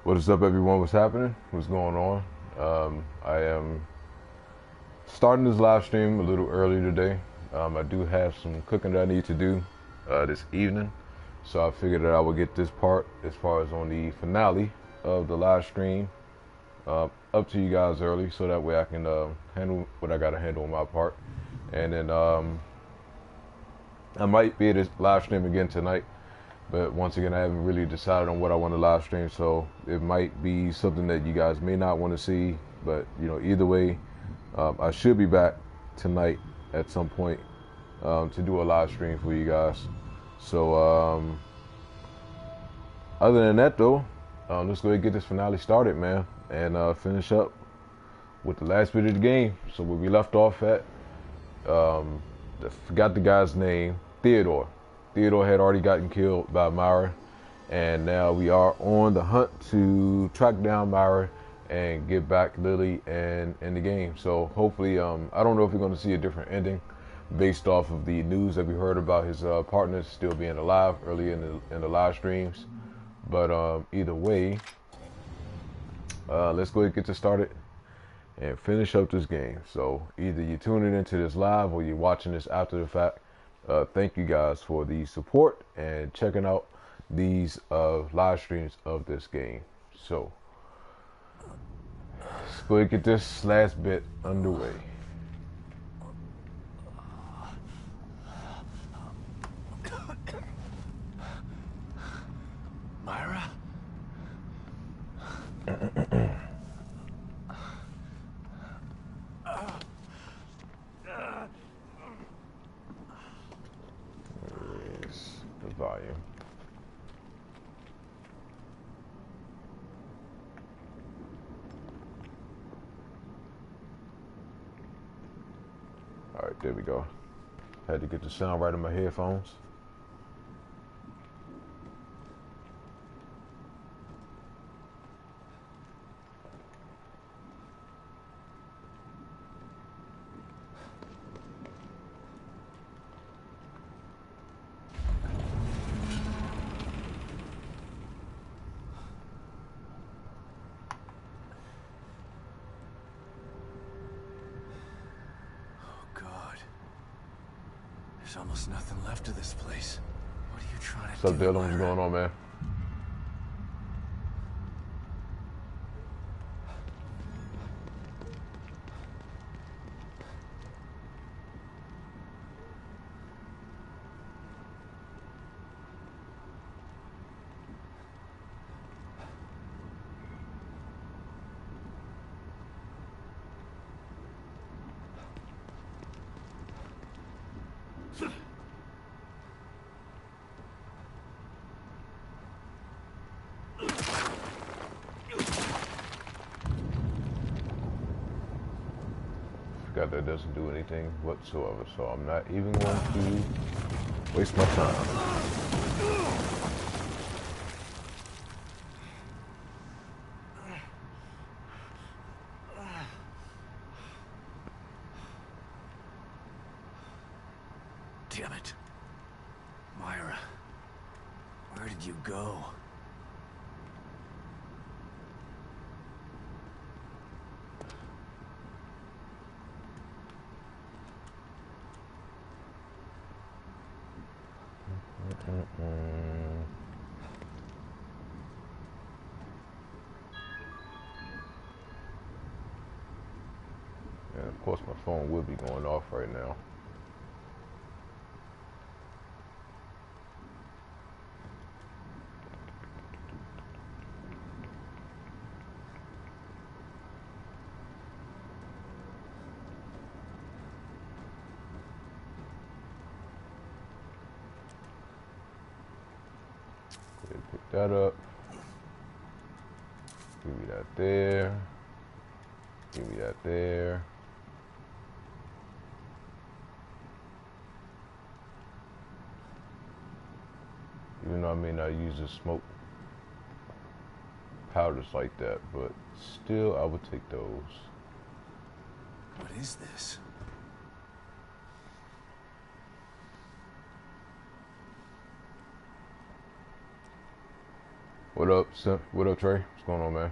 What is up, everyone? What's happening? What's going on? I am starting this live stream a little early today. I do have some cooking that I need to do this evening, so I figured that I would get this part as far as on the finale of the live stream up to you guys early, so that way I can handle what I got to handle on my part, and then I might be able to live stream again tonight. But once again, I haven't really decided on what I want to live stream, so it might be something that you guys may not want to see. But either way, I should be back tonight at some point to do a live stream for you guys. So other than that, though, let's go ahead and get this finale started, man, and finish up with the last bit of the game. So where we left off at, I forgot the guy's name, Theodore. Theodore had already gotten killed by Myra, and now we are on the hunt to track down Myra and get back Lily and in the game. So hopefully, I don't know if we're going to see a different ending based off of the news that we heard about his partners still being alive early in the live streams. But either way, let's go ahead and get this started and finish up this game. So either you're tuning into this live or you're watching this after the fact. Thank you guys for the support and checking out these live streams of this game. So let's go ahead and get this last bit underway. Myra? The volume. All right, there we go. Had to get the sound right in my headphones. There's almost nothing left of this place. What are you trying to What's up, do, Dylan? Myra? What's going on, man? Forgot that doesn't do anything whatsoever, so I'm not even going to waste my time. Damn it. Myra, where did you go? And of course my phone will be going off right now. Go ahead and pick that up. Give me that there. Give me that there. Even though I may not use the smoke powders like that, but still I would take those. What is this? What up, Sim? What up, Trey? What's going on, man?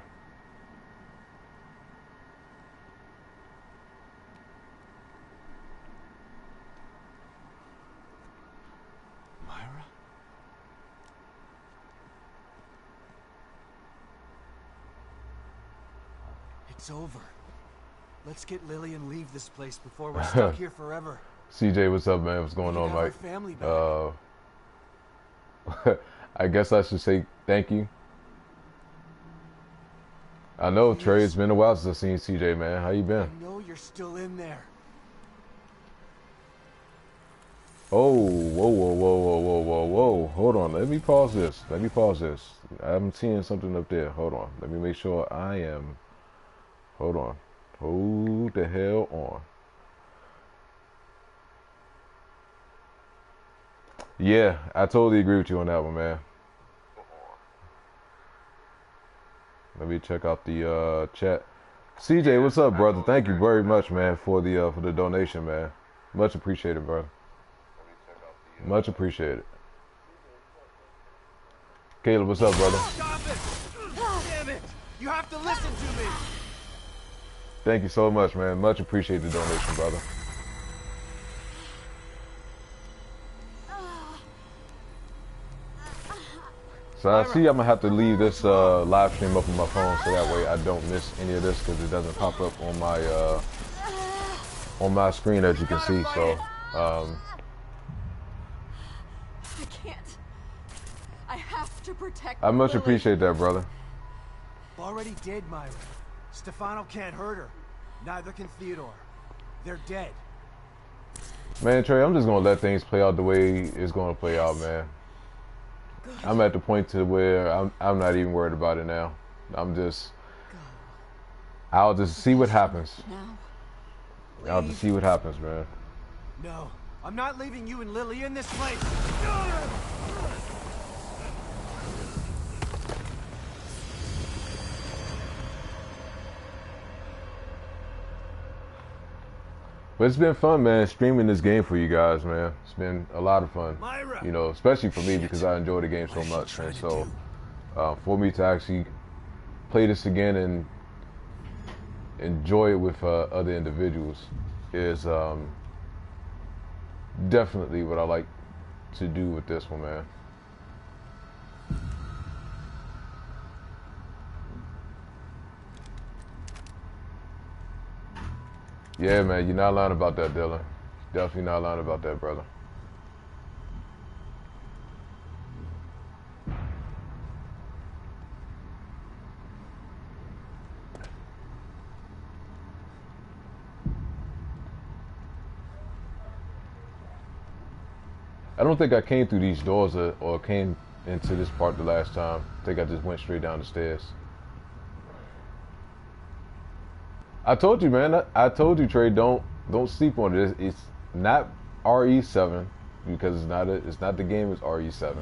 Myra? It's over. Let's get Lily and leave this place before we're stuck here forever. CJ, what's up, man? What's going on, Mike? Family back. I guess I should say thank you. I know, Please. Trey. It's been a while since I've seen CJ, man. How you been? I know you're still in there. Oh, whoa, whoa, whoa, whoa, whoa, whoa, whoa. Hold on. Let me pause this. Let me pause this. I'm seeing something up there. Hold on. Let me make sure I am. Hold on. Hold the hell on. Yeah, I totally agree with you on that one, man. Let me check out the chat. CJ, what's up, brother? Thank you very much, man, for the donation, man. Much appreciated, brother. Much appreciated. Caleb, what's up, brother? Stop it! Damn it! You have to listen to me! Thank you so much, man. Much appreciate the donation, brother. So I see I'm gonna have to leave this live stream up on my phone so that way I don't miss any of this because it doesn't pop up on my screen, as you can see. So I can't. I have to protect I much Lily. appreciate that, brother. Already did, Myra. Stefano can't hurt her. Neither can Theodore. They're dead. Man, Trey, I'm just gonna let things play out the way it's gonna play out, man. I'm at the point to where I'm not even worried about it now. I'll just see what happens. Now. I'll just see what happens, man. No, I'm not leaving you and Lily in this place. But it's been fun, man, streaming this game for you guys, man. It's been a lot of fun. Myra. You know, especially for me because I enjoy the game so much. And so for me to actually play this again and enjoy it with other individuals is definitely what I like to do with this one, man. Yeah, man, you're not lying about that, Dylan. Definitely not lying about that, brother. I don't think I came through these doors or came into this part the last time. I think I just went straight down the stairs. I told you, man. I told you, Trey. Don't sleep on it. It's not RE7 because it's not the game. It's RE7,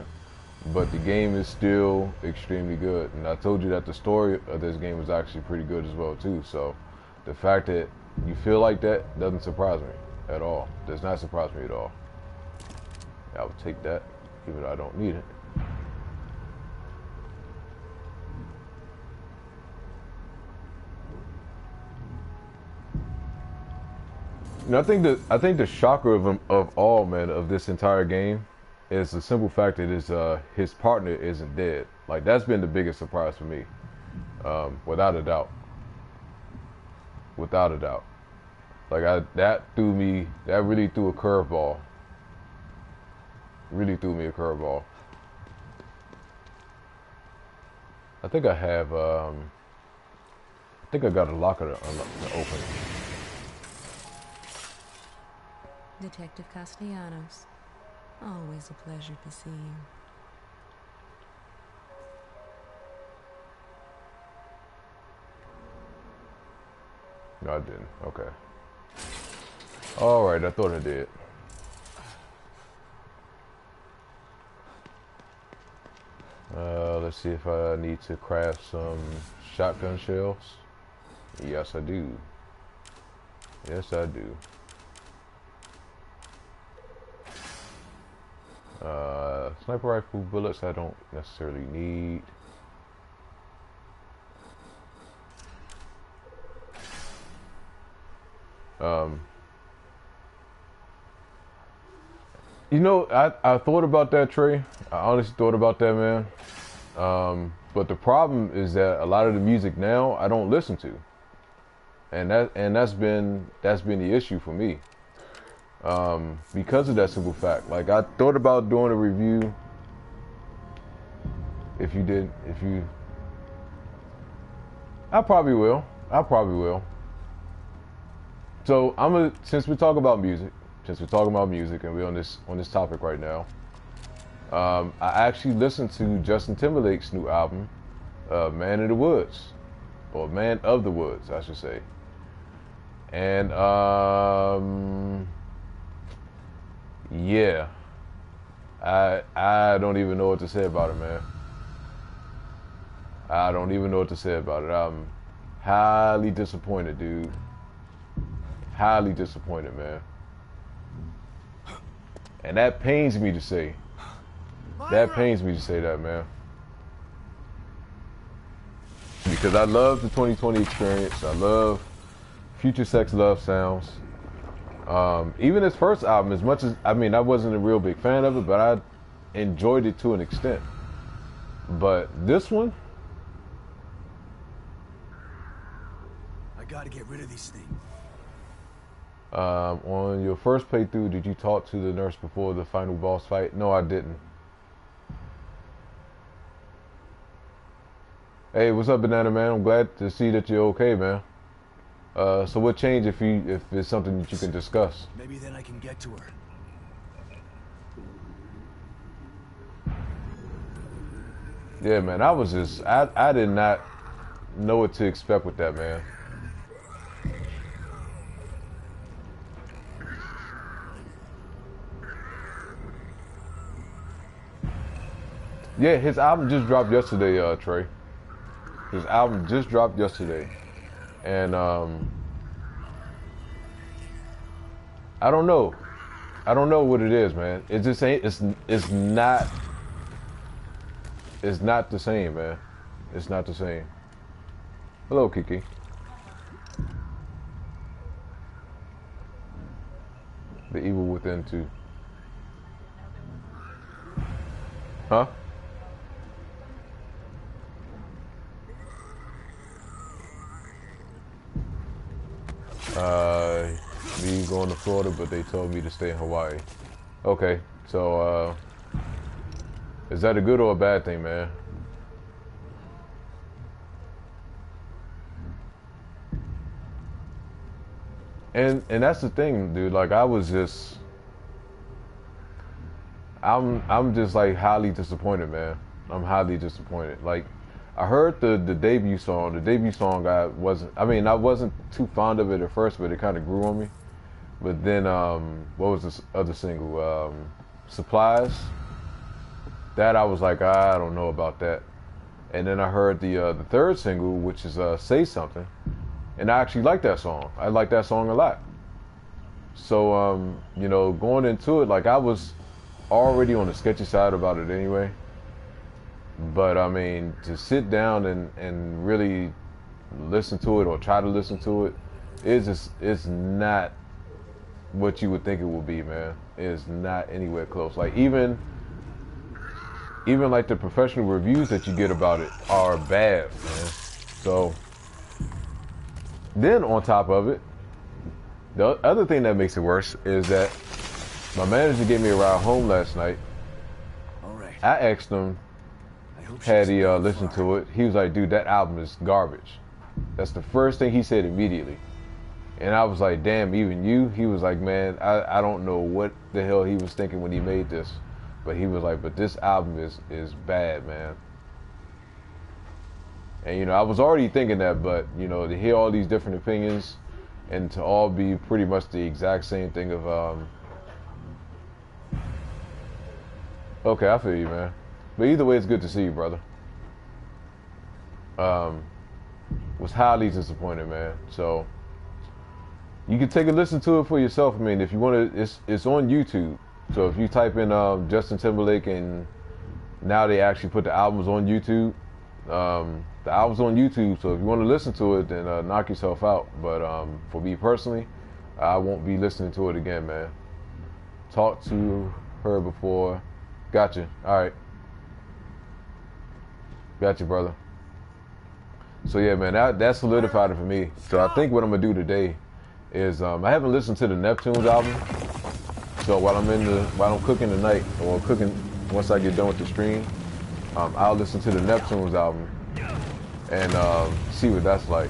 but the game is still extremely good. And I told you that the story of this game was actually pretty good as well too. So the fact that you feel like that doesn't surprise me at all. Does not surprise me at all. I would take that, even though I don't need it. You know, I think the shocker of all, man, of this entire game is the simple fact that his partner isn't dead. Like, that's been the biggest surprise for me, without a doubt. Without a doubt. Like, that really threw a curveball. Really threw me a curveball. I think I have, I think I got a locker to open. Detective Castellanos, always a pleasure to see you. No, I didn't. Okay. All right, I thought I did. Let's see if I need to craft some shotgun shells. Yes, I do. Yes, I do. Sniper rifle bullets I don't necessarily need. Um, you know, I thought about that, Trey. I honestly thought about that, man. But the problem is that a lot of the music now I don't listen to, and that's been the issue for me. Because of that simple fact. Like, I thought about doing a review. I probably will. So since we're talking about music, and we're on this topic right now, I actually listened to Justin Timberlake's new album, Man in the Woods, or Man of the Woods, I should say. And yeah, I don't even know what to say about it, man. I don't even know what to say about it. I'm highly disappointed, dude. Highly disappointed, man. And that pains me to say. That pains me to say that, man. Because I love the 2020 experience. I love Future Sex Love Sounds. Even his first album, as much as, I mean, I wasn't a real big fan of it, but I enjoyed it to an extent. But this one, I gotta get rid of these things. on your first playthrough, did you talk to the nurse before the final boss fight? No, I didn't. Hey, what's up, Banana Man? I'm glad to see that you're okay, man. So what changed if it's something that you can discuss? Maybe then I can get to her. Yeah, man, I did not know what to expect with that, man. Yeah, his album just dropped yesterday, Trey. His album just dropped yesterday. And I don't know. I don't know what it is, man. It just ain't. It's not the same, man. It's not the same. Hello, Kiki. The evil within too. Huh? Me going to Florida, but they told me to stay in Hawaii. Okay, so is that a good or a bad thing, man? And that's the thing, dude. Like, I'm just like highly disappointed, man. I'm highly disappointed. Like, I heard the debut song. The debut song, I wasn't too fond of it at first, but it kind of grew on me. But then, what was this other single? Supplies. That I was like, I don't know about that. And then I heard the third single, which is Say Something, and I actually like that song. I like that song a lot. So, you know, going into it, like, I was already on the sketchy side about it anyway. But I mean, to sit down and really listen to it or try to listen to it, it's not what you would think it would be, man. It's not anywhere close. Like, even like the professional reviews that you get about it are bad, man. So then on top of it, the other thing that makes it worse is that my manager gave me a ride home last night. All right. I asked him, had he listened to it. He was like, dude, that album is garbage. That's the first thing he said immediately. And I was like, damn, even you? He was like, man, I don't know what the hell he was thinking when he made this. But he was like, but this album is bad, man. And, you know, I was already thinking that, but, you know, to hear all these different opinions and to all be pretty much the exact same thing of, okay, I feel you, man. But either way, it's good to see you, brother. Was highly disappointed, man. So you can take a listen to it for yourself. I mean, if you want to, it's on YouTube. So if you type in Justin Timberlake, and now they actually put the albums on YouTube. The album's on YouTube. So if you want to listen to it, then knock yourself out. But for me personally, I won't be listening to it again, man. Talked to her before. Gotcha. All right. Gotcha, brother. So yeah, man, that solidified it for me. So I think what I'm gonna do today is I haven't listened to the Neptunes album. So while I'm cooking tonight or cooking once I get done with the stream, I'll listen to the Neptunes album and see what that's like.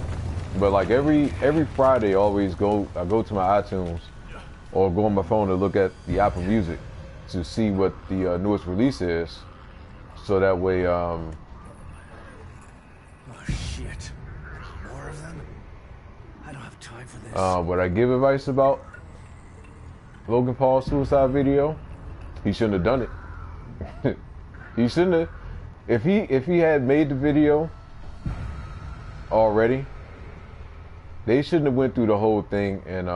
But like every Friday, I go to my iTunes or go on my phone to look at the Apple Music to see what the newest release is, so that way. Oh shit! More of them? I don't have time for this. Would I give advice about Logan Paul's suicide video? He shouldn't have done it. He shouldn't have. If he had made the video already, they shouldn't have went through the whole thing. And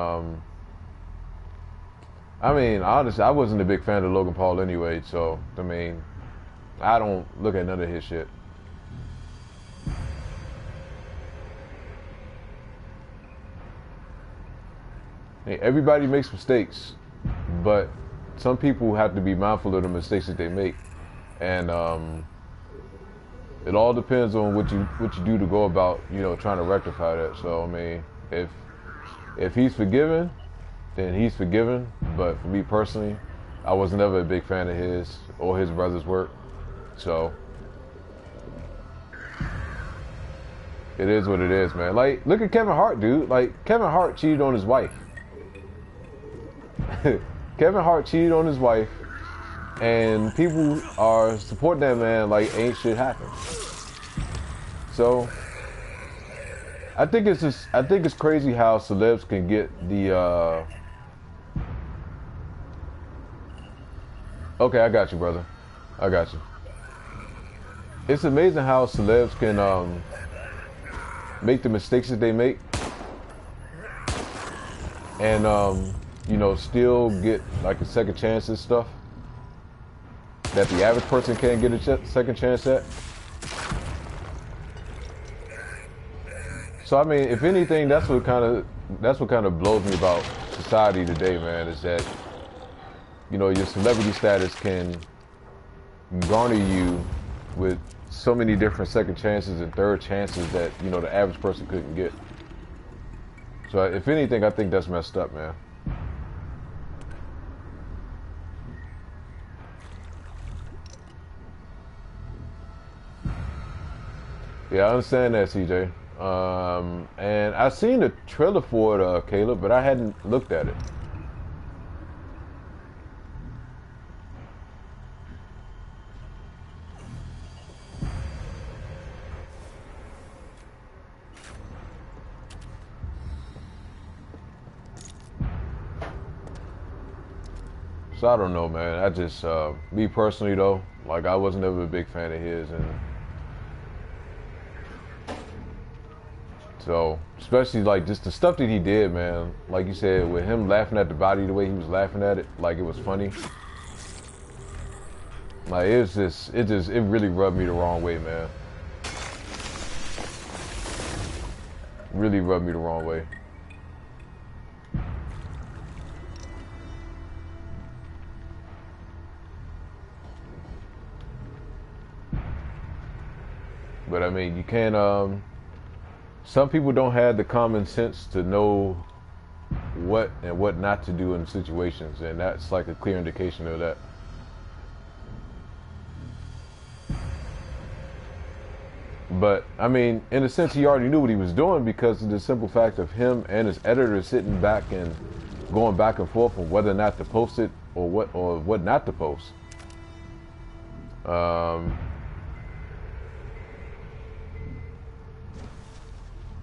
I mean, honestly, I wasn't a big fan of Logan Paul anyway. So I mean, I don't look at none of his shit. Hey, everybody makes mistakes, but some people have to be mindful of the mistakes that they make, and it all depends on what you do to go about, trying to rectify that. So I mean, if he's forgiven, then he's forgiven. But for me personally, I was never a big fan of his or his brother's work. So it is what it is, man. Like, look at Kevin Hart, dude. Like, Kevin Hart cheated on his wife. Kevin Hart cheated on his wife, and people are supporting that man like ain't shit happened. So I think it's crazy how celebs can get the Okay, I got you, brother. I got you. It's amazing how celebs can make the mistakes that they make and still get like a second chance and stuff that the average person can't get a second chance at. So I mean, if anything, that's what kind of blows me about society today, man, is that your celebrity status can garner you with so many different second chances and third chances that the average person couldn't get. So if anything, I think that's messed up, man. Yeah, I understand that, CJ. And I seen the trailer for it, Caleb, but I hadn't looked at it. So I don't know, man. I just, me personally though, like I was never a big fan of his, and so especially like just the stuff that he did, man. Like you said, with him laughing at the body the way he was laughing at it, like it was funny. Like it really rubbed me the wrong way, man. Really rubbed me the wrong way. But I mean, you can't, some people don't have the common sense to know what and what not to do in situations, and that's like a clear indication of that. But I mean, in a sense, he already knew what he was doing because of the simple fact of him and his editor sitting back and going back and forth on whether or not to post it or what not to post.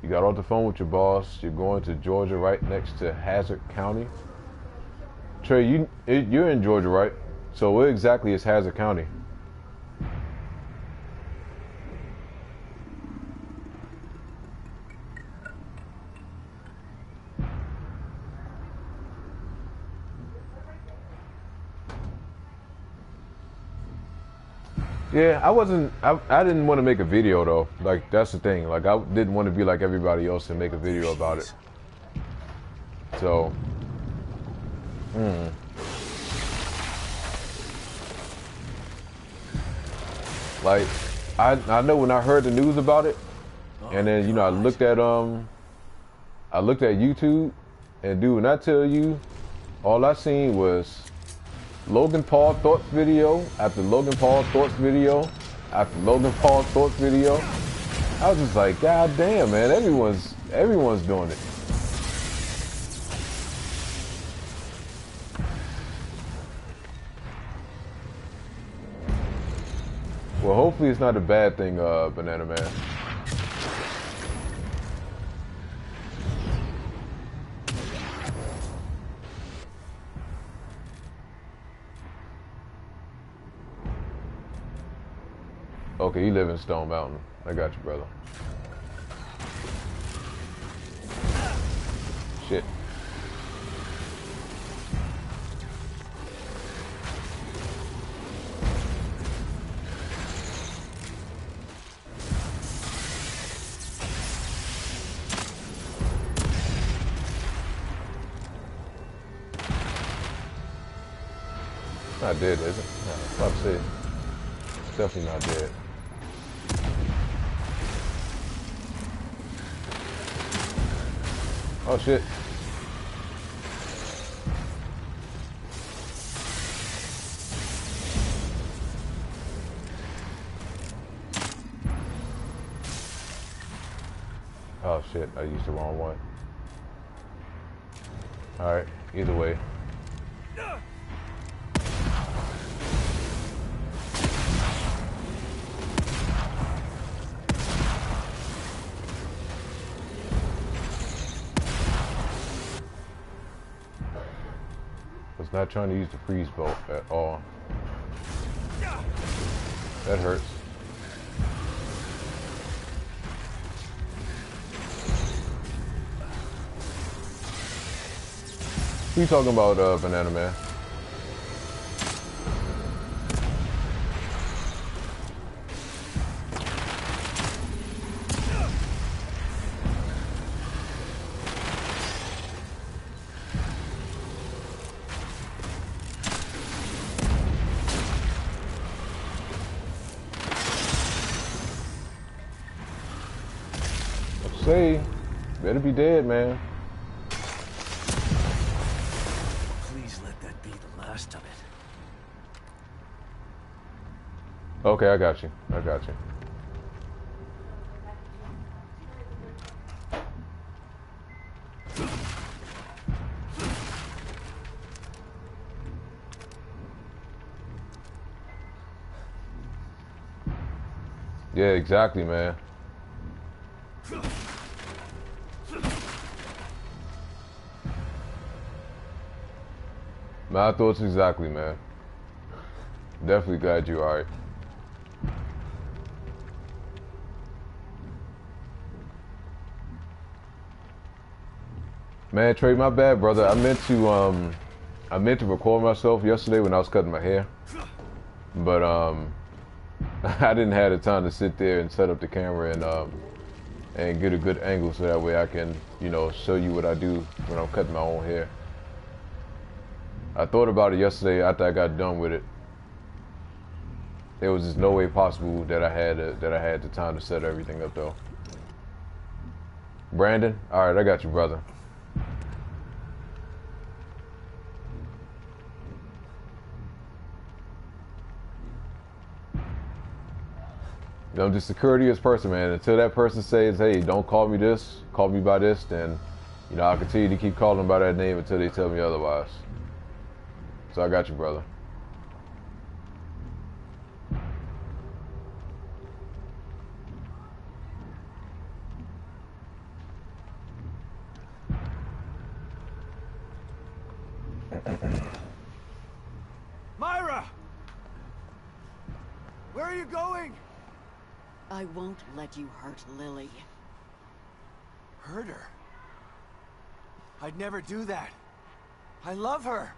You got off the phone with your boss. You're going to Georgia, right next to Hazard County. Trey, you're in Georgia, right? So where exactly is Hazard County? Yeah, I didn't want to make a video though. Like, that's the thing. Like, I didn't want to be like everybody else and make a video about it. So, like, I know when I heard the news about it, and then, you know, I looked at YouTube, and dude, when I tell you, all I seen was Logan Paul thoughts video after Logan Paul thoughts video after Logan Paul thoughts video. I was just like, God damn, man, everyone's doing it. Well, hopefully it's not a bad thing, Banana Man. Okay, you live in Stone Mountain. I got you, brother. Shit. Not dead, is it? No, I was about to say. It's definitely not dead. Oh shit. Oh shit, I used the wrong one. Alright, either way. Not trying to use the freeze bolt at all. That hurts. Who you talking about, Banana Man? Say, better be dead, man. Please let that be the last of it. Okay, I got you. I got you. Yeah, exactly, man. My thoughts exactly, man. Definitely glad you're alright. Man, Trey, my bad, brother. I meant to record myself yesterday when I was cutting my hair, but I didn't have the time to sit there and set up the camera and get a good angle so that way I can, you know, show you what I do when I'm cutting my own hair. I thought about it yesterday after I got done with it. There was just no way possible that I had the time to set everything up though. Brandon, all right, I got you, brother. I'm just a courteous person, man. Until that person says, hey, don't call me this, call me by this, then, you know, I'll continue to keep calling them by that name until they tell me otherwise. So I got you, brother. Myra! Where are you going? I won't let you hurt Lily. Hurt her? I'd never do that. I love her.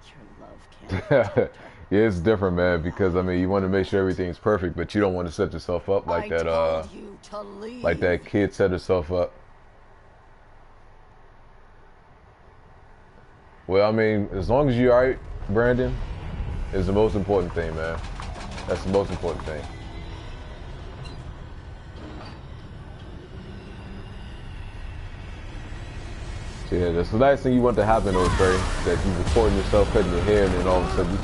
Your love can't. Yeah, it's different, man, because I mean, you want to make sure everything's perfect, but you don't want to set yourself up like that. You to leave. Like that kid set herself up. Well, I mean, as long as you're alright, Brandon, is the most important thing, man. That's the most important thing. So yeah, that's the last thing you want to happen, though, Trey. That you recording yourself cutting your hair, and then all of a sudden you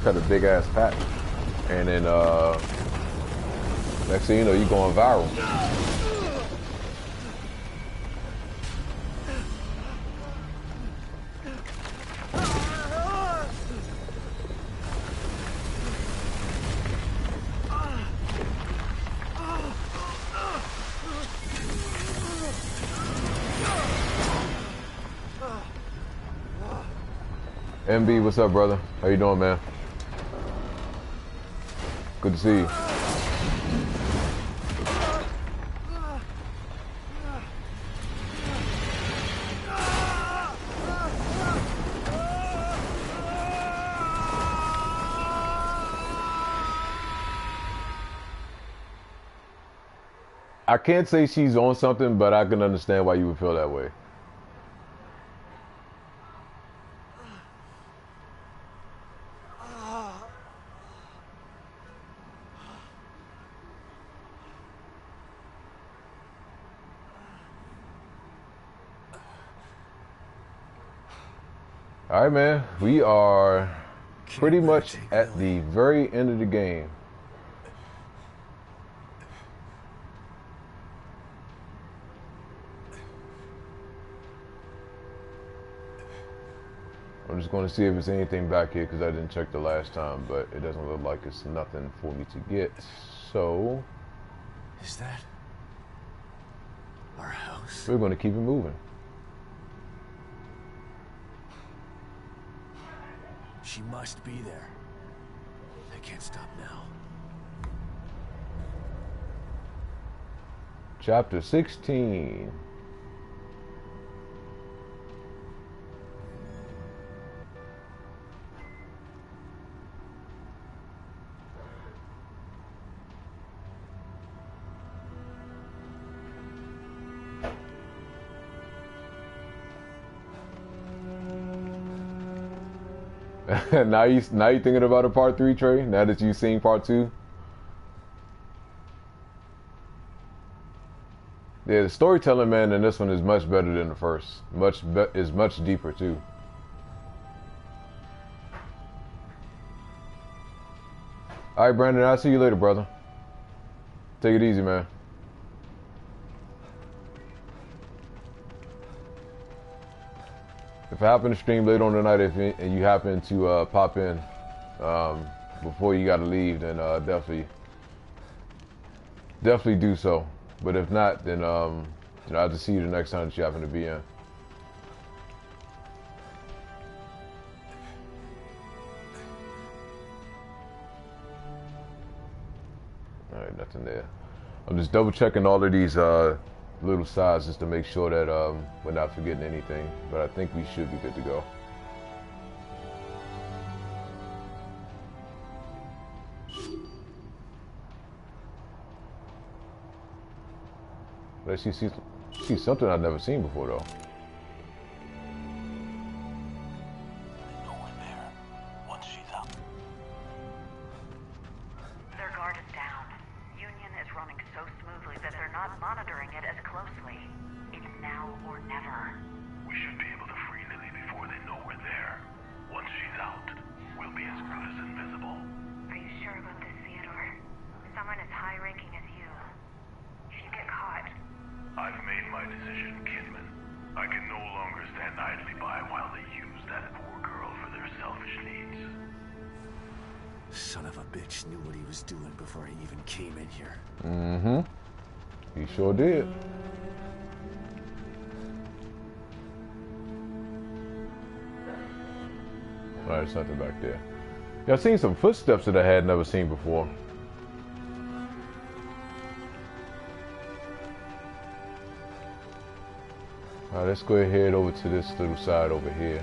cut a big ass patch, and then next thing you know, you're going viral. MB, what's up, brother? How you doing, man? Good to see you. I can't say she's on something, but I can understand why you would feel that way. All right, man. We are pretty much at the very end of the game. I'm just going to see if there's anything back here because I didn't check the last time, but it doesn't look like it's nothing for me to get. So, is that our house? We're going to keep it moving. She must be there. I can't stop now. Chapter 16. now you thinking about a part 3, Trey? Now that you've seen part 2? Yeah, the storytelling, man, in this one is much better than the first. Is much deeper too. All right, Brandon. I'll see you later, brother. Take it easy, man. If I happen to stream later on tonight, and you happen to pop in before you gotta leave, then definitely do so. But if not, then I'll have to see you the next time that you happen to be in. All right, nothing there. I'm just double checking all of these little sizes to make sure that we're not forgetting anything, but I think we should be good to go. But I see something I've never seen before though. No one there. Once she's out. Their guard is down. Union is running so smoothly that they're not monitoring it as closely. It's now or never. We should be able to free Lily before they know we're there. Once she's out, we'll be as good as invisible. Are you sure about this, Theodore? Someone as high-ranking as you. If you get caught... I've made my decision, Kidman. I can no longer stand idly by while they use that poor girl for their selfish needs. Son of a bitch knew what he was doing before he even came in here. Mm-hmm. He sure did. All right, something back there. Yeah, I've seen some footsteps that I had never seen before. All right, let's go ahead over to this little side over here.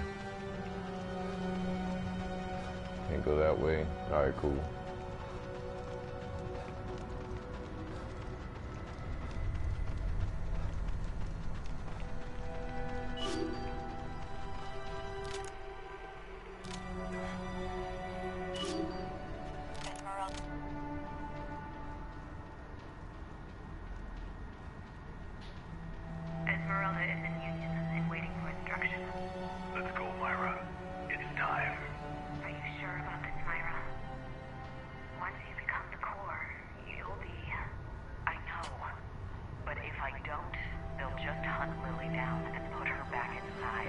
Can't go that way. All right, cool.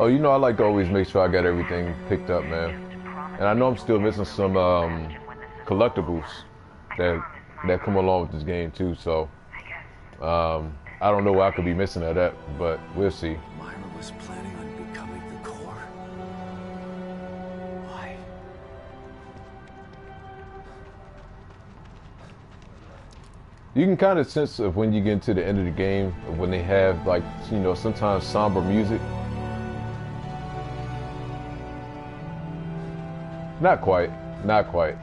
Oh, you know, I like to always make sure I got everything picked up, man. And I know I'm still missing some collectibles that come along with this game too. So I don't know what I could be missing at that, but we'll see. Myra was planning on becoming the core? Why? You can kind of sense of when you get into the end of the game, when they have like, you know, sometimes somber music. Not quite, not quite.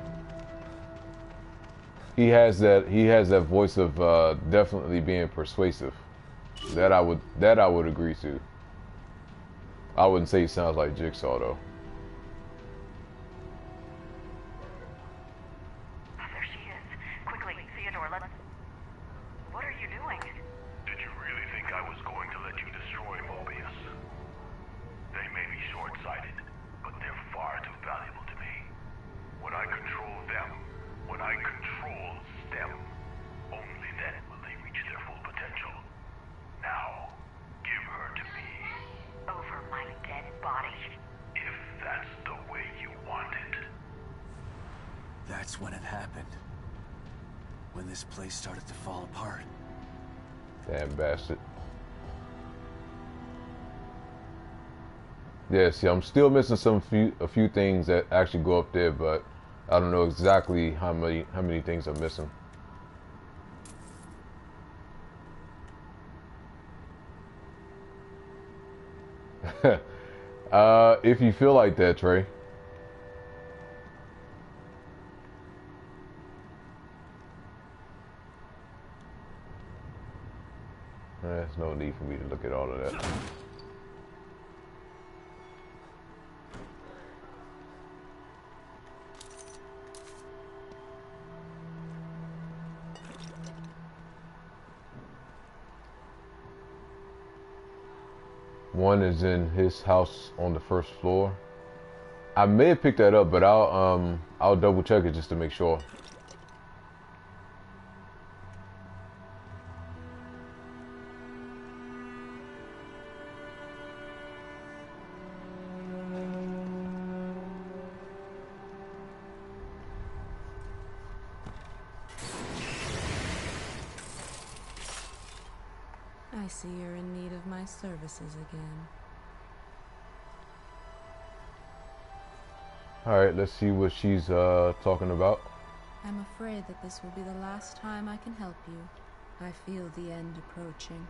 He has that voice of definitely being persuasive. That I would agree to. I wouldn't say he sounds like Jigsaw though. There she is. Quickly, Theodore, let's... What are you doing? Did you really think I was going to let you destroy Mobius? They may be short-sighted, but they're far too valuable to me. When I control them, when I control STEM, only then will they reach their full potential. Now, give her to me. Over my dead body. If that's the way you want it. That's when it happened. When this place started to fall apart. Damn bastard. Yeah, see, I'm still missing a few things that actually go up there, but I don't know exactly how many things I'm missing. If you feel like that, Trey. There's no need for me to look at all of that. One is in his house on the first floor. I may have picked that up, but I'll double check it just to make sure. I see you're in need of my services again. Alright, let's see what she's talking about. I'm afraid that this will be the last time I can help you. I feel the end approaching.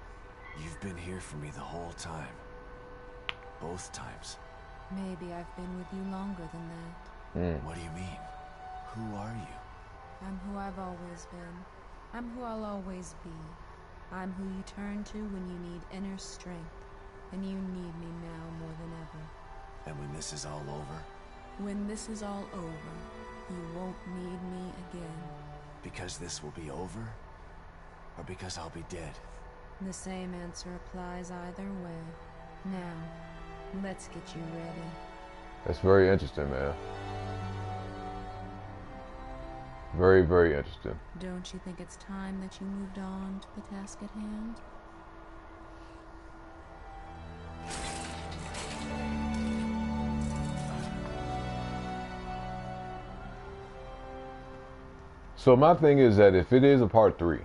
You've been here for me the whole time. Both times. Maybe I've been with you longer than that. What do you mean? Who are you? I'm who I've always been. I'm who I'll always be. I'm who you turn to when you need inner strength. And you need me now more than ever. And when this is all over? When this is all over, you won't need me again. Because this will be over? Or because I'll be dead? The same answer applies either way. Now, let's get you ready. That's very interesting, man. Very, very interesting. Don't you think it's time that you moved on to the task at hand? So my thing is that if it is a part 3,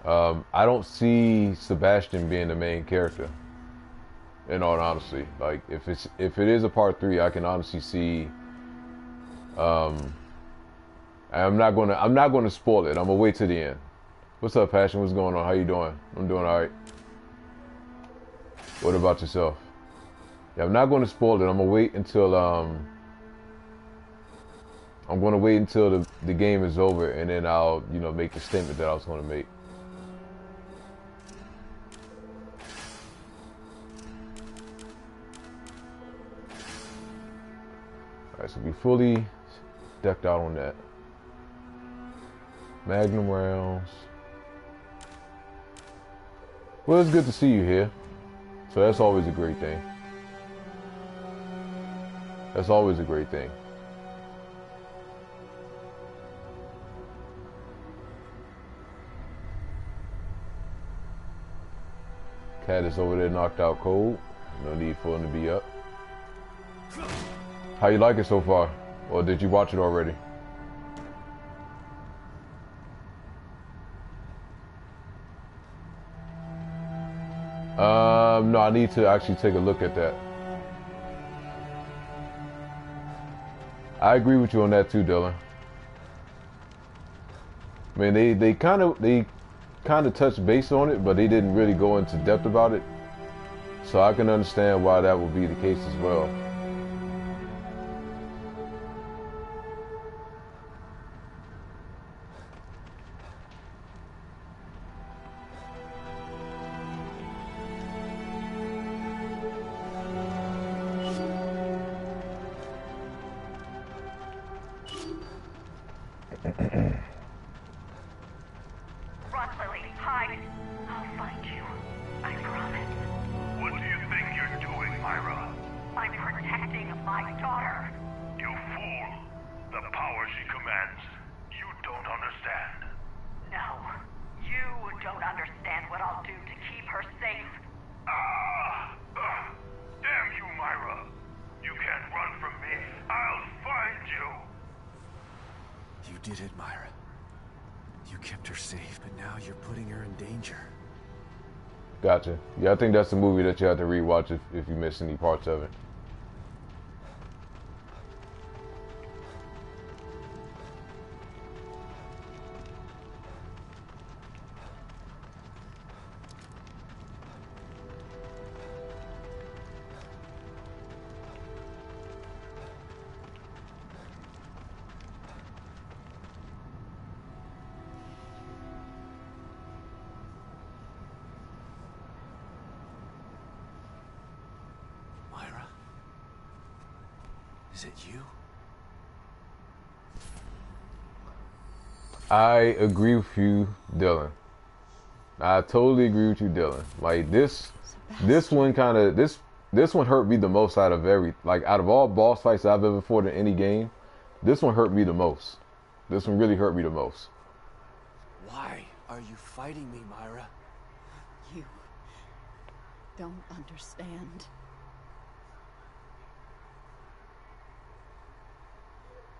I don't see Sebastian being the main character. In all honesty, like if it is a part 3, I can honestly see. I'm not gonna spoil it. I'm gonna wait to the end. What's up, Passion? What's going on? How you doing? I'm doing all right. What about yourself? Yeah, I'm not gonna spoil it. I'm gonna wait until the game is over, and then I'll make the statement that I was gonna make. Alright, so we fully decked out on that. Magnum rounds. Well, it's good to see you here. So that's always a great thing. That's always a great thing. Cat is over there knocked out cold. No need for him to be up. How you like it so far? Or did you watch it already? No, I need to actually take a look at that. I agree with you on that too, Dylan. I mean, they kind of touched base on it, but they didn't really go into depth about it. So I can understand why that would be the case as well. Run, Lily, hide. I'll find you. I promise. What do you think you're doing, Myra? I'm protecting my daughter. You fool. The power she commands. You don't understand. No, you don't understand what I'll do to keep her safe. Damn you, Myra. You can't run from me. I'll find you. You did it, Myra. You kept her safe, but now you're putting her in danger. Gotcha. Yeah, I think that's the movie that you have to rewatch if you miss any parts of it. Myra? Is it you? I agree with you, Dylan. I totally agree with you, Dylan. Like this one this one hurt me the most out of all boss fights I've ever fought in any game. This one hurt me the most. This one really hurt me the most. Why are you fighting me, Myra? You don't understand.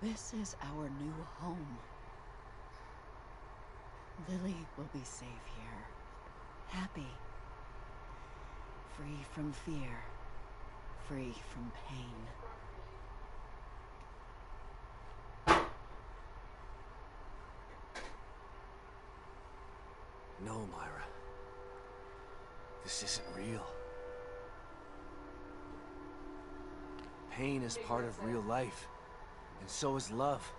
This is our new home. Lily will be safe here. Happy. Free from fear. Free from pain. No, Myra. This isn't real. Pain is part of real life, and so is love.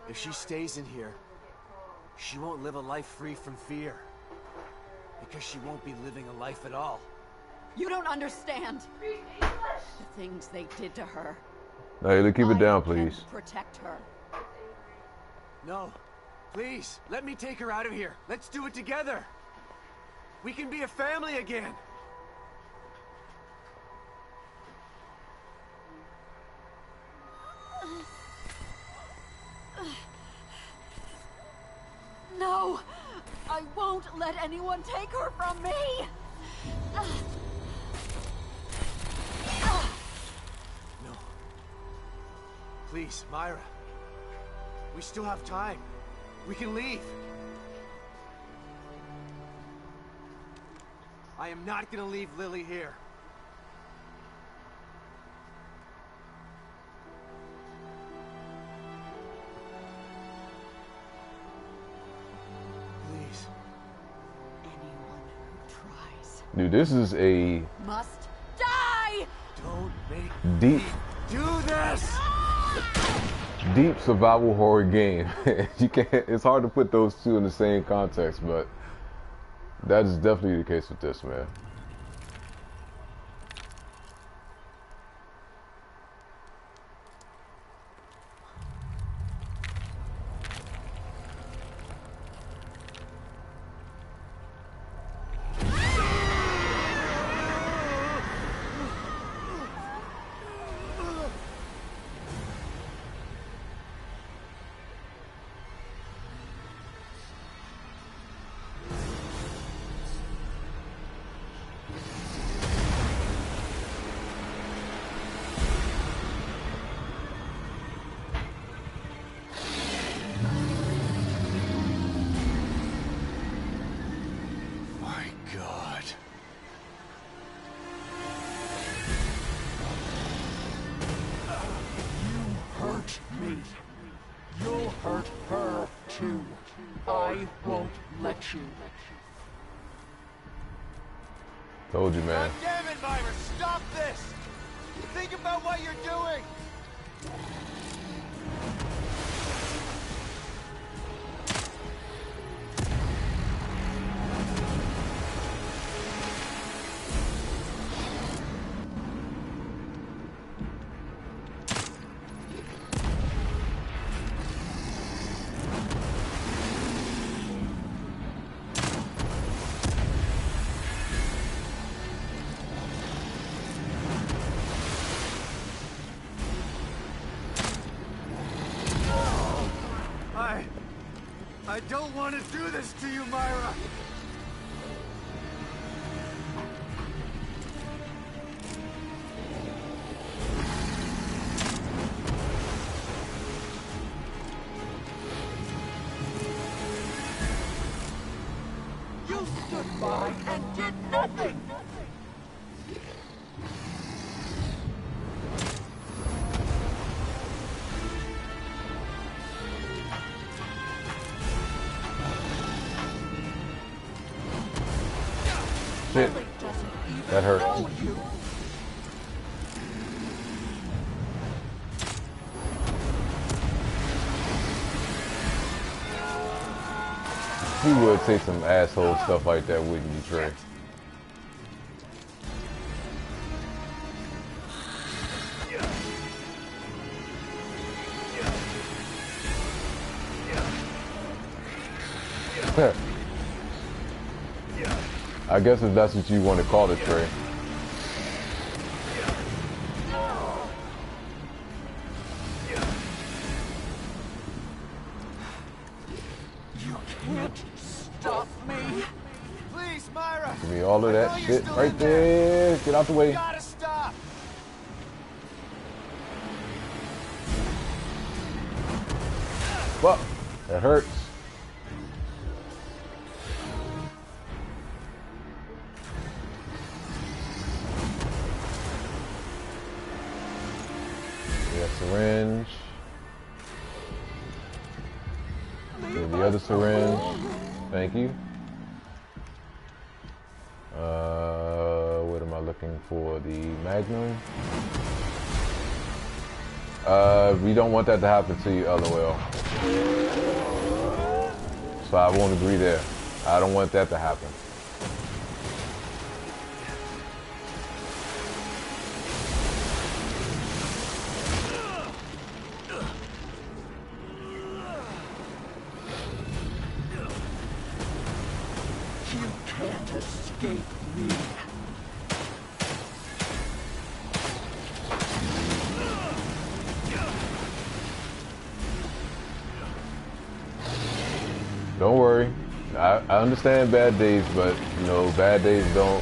If she stays in here, she won't live a life free from fear. Because she won't be living a life at all. You don't understand. The things they did to her. Hey, keep it down, I can please. protect her. No. Please, let me take her out of here. Let's do it together. We can be a family again. No! I won't let anyone take her from me! No. Please, Myra. We still have time. We can leave. I am not gonna leave Lily here. Please. Anyone who tries Dude, this is a must die! Don't make deep me do this! deep survival horror game. You can't. It's hard to put those two in the same context, but that is definitely the case with this, man. me. You'll hurt her, too. I won't let you. Told you, man. God damn it, Myra! Stop this! Think about what you're doing! I don't want to do this to you, Myra! You stood by and did nothing! Shit. That hurts. You would say some asshole stuff like that, wouldn't you, Trey? I guess if that's what you want to call it, Trey. You can't stop me! Please, Myra! Give me all of that shit right there. Get out the way. You gotta stop! Fuck. That hurts. Syringe. And the other syringe. Thank you. What am I looking for? The Magnum. We don't want that to happen to you, LOL. So I won't agree there. I don't want that to happen. Don't worry. I understand bad days, but you know, bad days don't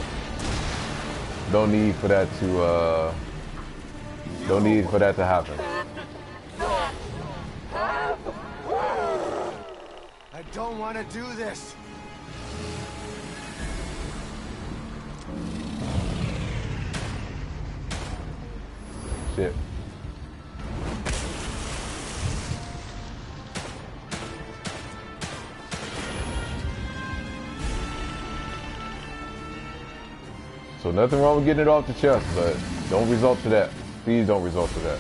need for that to happen. I don't want to do this. Shit. So nothing wrong with getting it off the chest, but don't resort to that. Please don't resort to that.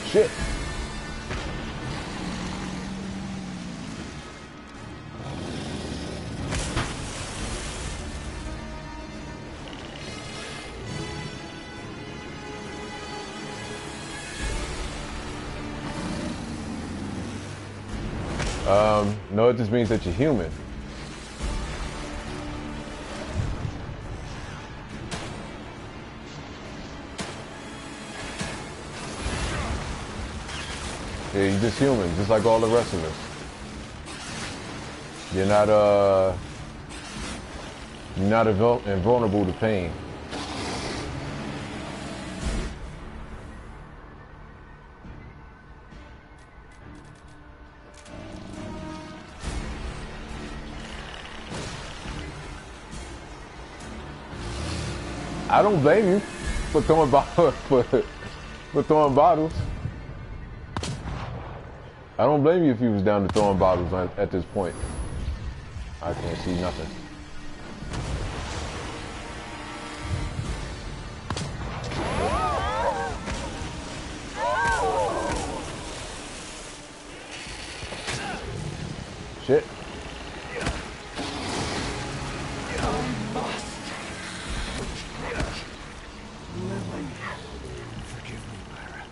Shit. No, it just means that you're human. Yeah, you're just human, just like all the rest of us. You're not invulnerable to pain. I don't blame you for throwing for throwing bottles. I don't blame you if you was down to throwing bottles at this point. I can't see nothing. Shit. Forgive me, Myra.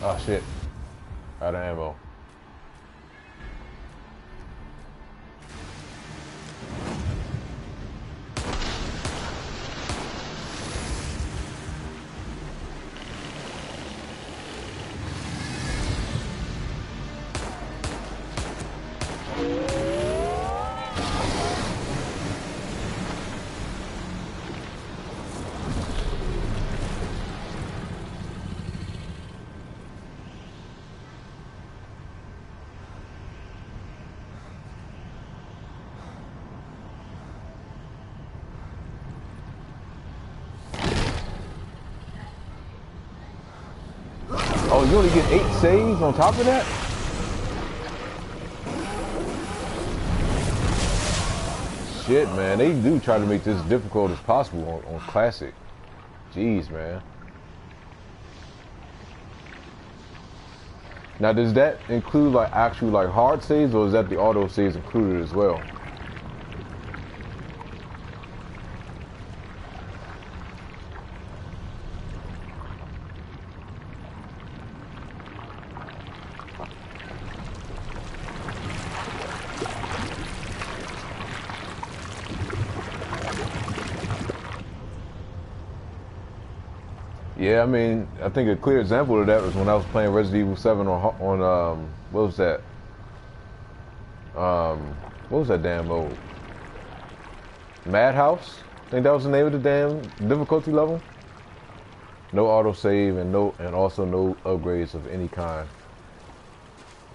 Oh shit. Out of ammo. Oh, you only get 8 saves on top of that? Shit, man. They do try to make this difficult as possible on Classic. Jeez, man. Now, does that include, like, actual, like, hard saves, or is that the auto saves included as well? Yeah, I mean, I think a clear example of that was when I was playing Resident Evil 7 on what was that? What was that damn mode? Madhouse? I think that was the name of the damn difficulty level. No autosave and also no upgrades of any kind.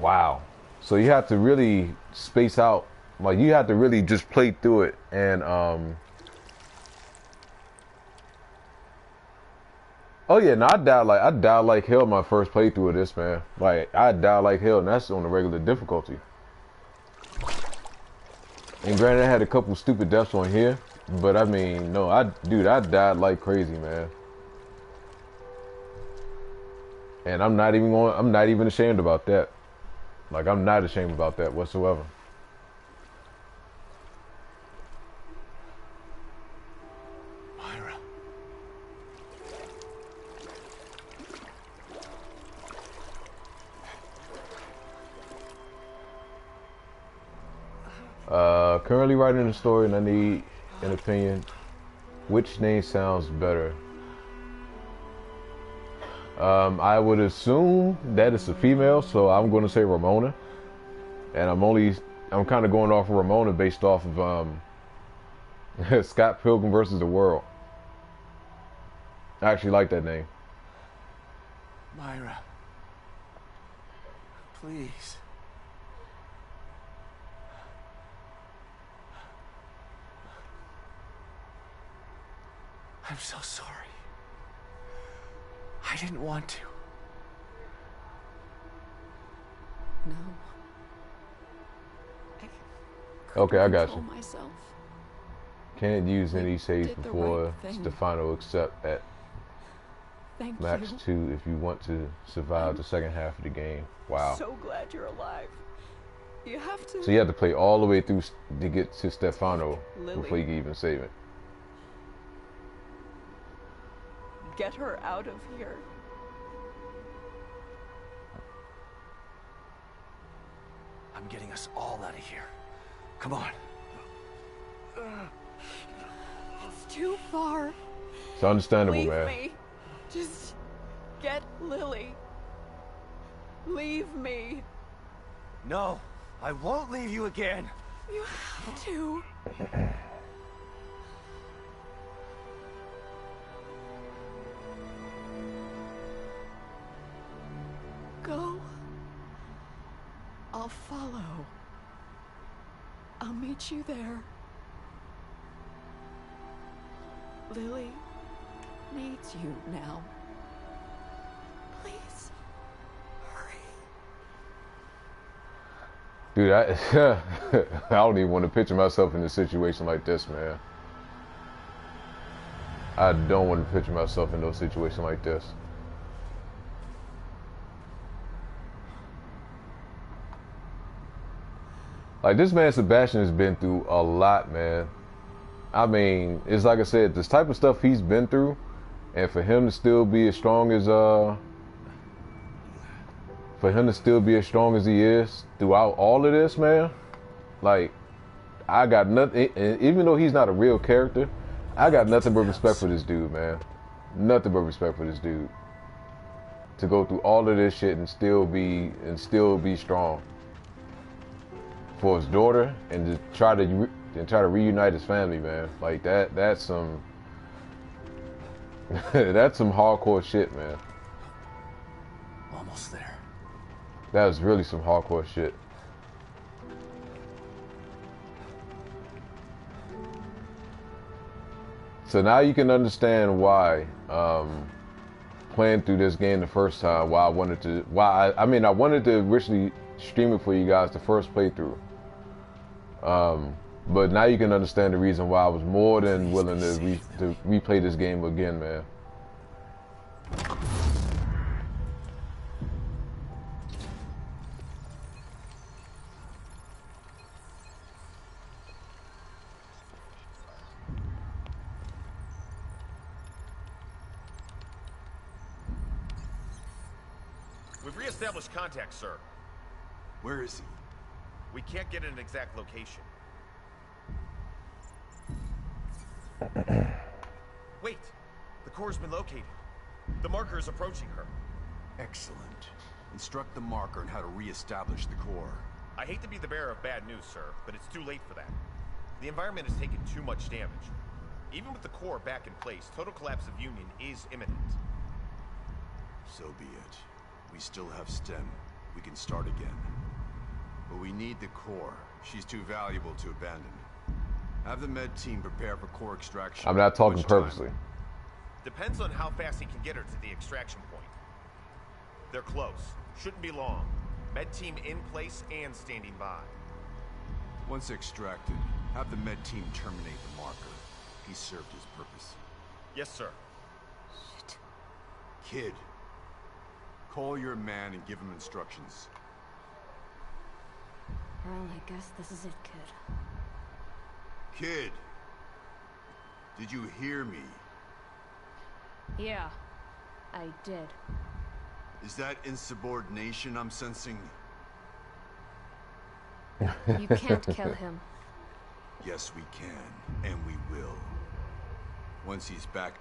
Wow. So you have to really space out, like you have to really just play through it and oh yeah, no, I died like hell my first playthrough of this, man. Like I died like hell, and that's on the regular difficulty. And granted, I had a couple stupid deaths on here, but I mean, no, I died like crazy, man. And I'm not even ashamed about that. Like I'm not ashamed about that whatsoever. Currently writing a story and I need an opinion. Which name sounds better? I would assume that it's a female, so I'm going to say Ramona. And I'm kind of going off of Ramona based off of Scott Pilgrim versus the World. I actually like that name. Myra. Please. I'm so sorry. I didn't want to. No. Okay, I got you. Myself. Can't use any saves did the before right thing. Stefano except at Thank max you. 2 if you want to survive the second half of the game. Wow. So glad you're alive. You have to. So you have to play all the way through to get to Stefano Lily. before you can even save it. Get her out of here. I'm getting us all out of here. Come on. It's too far. It's understandable, Leave man. me. Just get Lily. Leave me. No, I won't leave you again. You have to. Go. I'll follow. I'll meet you there. Lily needs you now. Please, hurry. Dude, I don't even want to picture myself in a situation like this, man. I don't want to picture myself in no situation like this. Like, this man Sebastian has been through a lot, man. I mean, it's like I said, this type of stuff he's been through, and for him to still be as strong as he is throughout all of this, man. Like, I got nothing. Even though he's not a real character, I got nothing but respect for this dude, man. Nothing but respect for this dude. To go through all of this shit and still be strong for his daughter, and to try to reunite his family, man. Like that's some that's some hardcore shit, man. Almost there. That was really some hardcore shit. So now you can understand why playing through this game the first time, I wanted to originally stream it for you guys the first playthrough. But now you can understand the reason why I was more than willing to replay this game again, man. We've re-established contact, sir. Where is he? We can't get an exact location. Wait! The core's been located. The marker is approaching her. Excellent. Instruct the marker on how to re-establish the core. I hate to be the bearer of bad news, sir, but it's too late for that. The environment has taken too much damage. Even with the core back in place, total collapse of Union is imminent. So be it. We still have STEM. We can start again. But we need the core. She's too valuable to abandon. Have the med team prepare for core extraction. I'm not talking purposely. Depends on how fast he can get her to the extraction point. They're close. Shouldn't be long. Med team in place and standing by. Once extracted, have the med team terminate the marker. He served his purpose. Yes, sir. Shit. Kid, call your man and give him instructions. Well, I guess this is it, kid. Kid, did you hear me? Yeah, I did. Is that insubordination I'm sensing? You can't kill him. Yes, we can, and we will. Once he's back.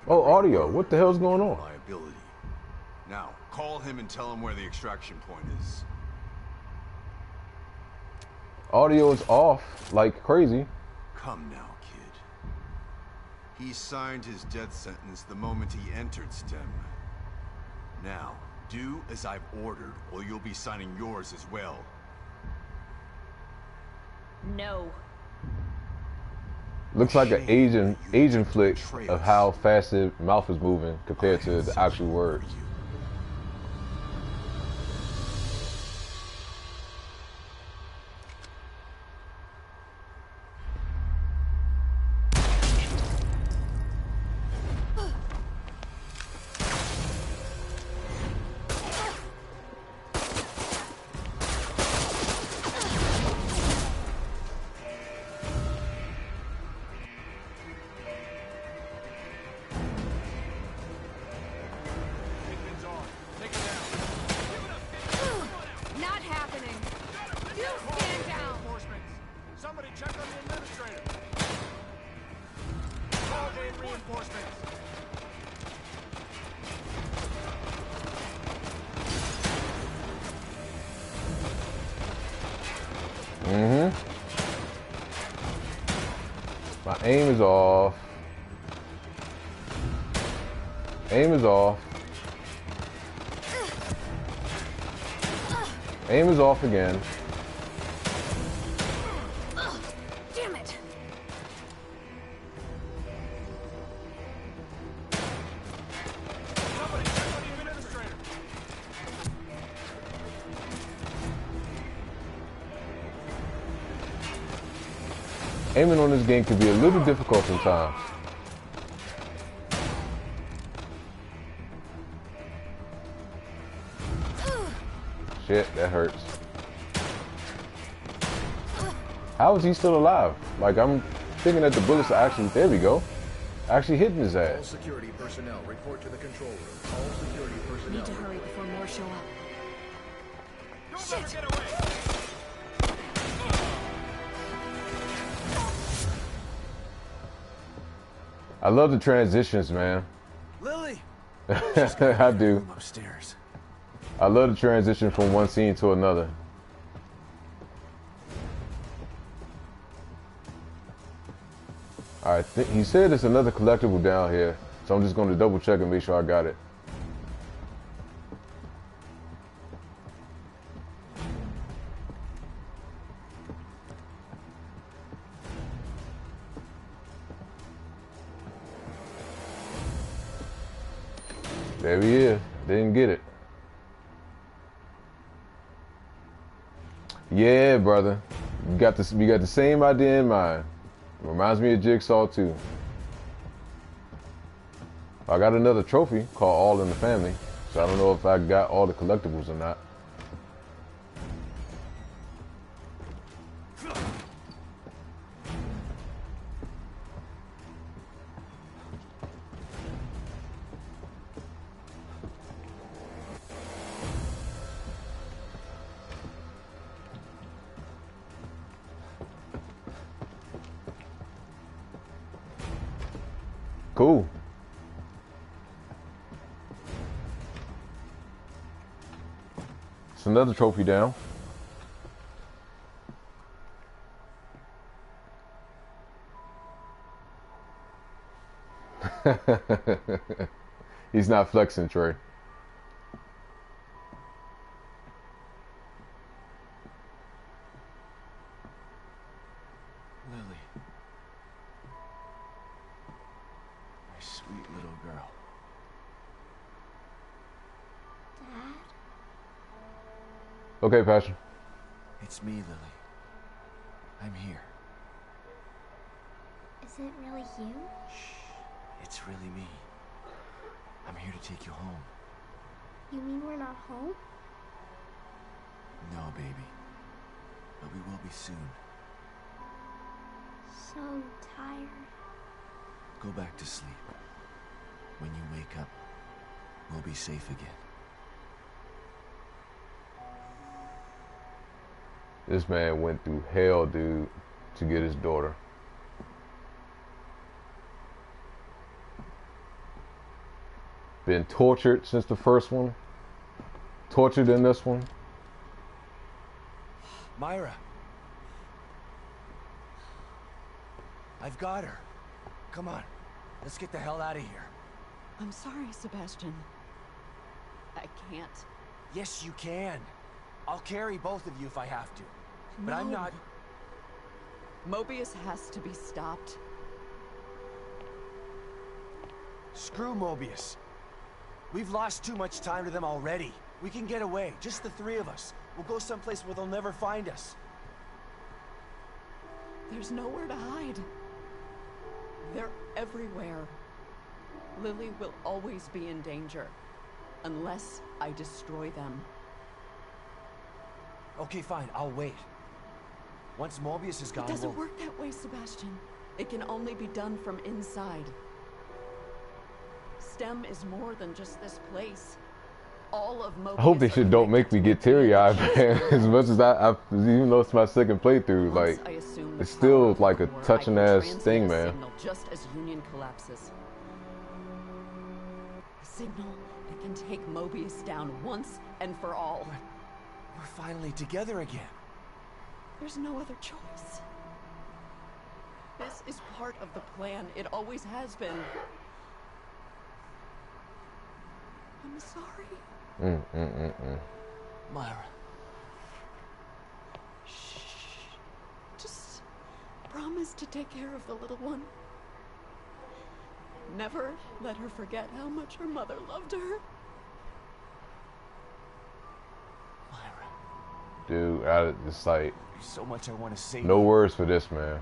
Oh, audio. What the hell's going on? Liability. Now, call him and tell him where the extraction point is. Audio is off like crazy. Come now, kid. He signed his death sentence the moment he entered STEM. Now, do as I've ordered, or you'll be signing yours as well. No. Looks like an Asian flick of how fast his mouth is moving compared to the actual words. My aim is off. Aim is off. Aim is off again. Aiming on this game can be a little difficult sometimes. Shit, that hurts. How is he still alive? Like, I'm thinking that the bullets are actually, there we go, actually hitting his All ass. security personnel report to the control room. All security personnel. Need to hurry before more show up. You'll never get away! I love the transitions, man. Lily! I do. Upstairs. I love the transition from one scene to another. Alright, he said there's another collectible down here, so I'm just going to double check and make sure I got it. There he is. Didn't get it. Yeah, brother. You got this. We got the same idea in mind. Reminds me of Jigsaw too. I got another trophy called All in the Family, so I don't know if I got all the collectibles or not. Cool. It's another trophy down. He's not flexing, Trey. Lily. My sweet little girl. Dad? Okay, Passion. It's me, Lily. I'm here. Is it really you? Shh. It's really me. I'm here to take you home. You mean we're not home? No, baby. But we will be soon. So tired. Go back to sleep. When you wake up, we'll be safe again. This man went through hell, dude, to get his daughter. Been tortured since the first one. Tortured in this one. Myra. I've got her. Come on. Let's get the hell out of here. I'm sorry, Sebastian. I can't. Yes, you can. I'll carry both of you if I have to. But I'm No. not... Mobius has to be stopped. Screw Mobius. We've lost too much time to them already. We can get away, just the three of us. We'll go someplace where they'll never find us. There's nowhere to hide. They're everywhere. Lily will always be in danger. Unless I destroy them. Okay, fine, I'll wait. Once Mobius is gone, It doesn't we'll... work that way, Sebastian. It can only be done from inside. STEM is more than just this place. All of Mobius I hope this shit don't make me get teary-eyed, man. As much as even though it's my second playthrough, like, it's still like a touching ass thing, man. Just as Union collapses. A signal that can take Mobius down once and for all. We're finally together again. There's no other choice. This is part of the plan. It always has been. I'm sorry. Myra. Shh. Just promise to take care of the little one. Never let her forget how much her mother loved her. Myra. Dude, it's like... There's so much I want to say. No words for this, man.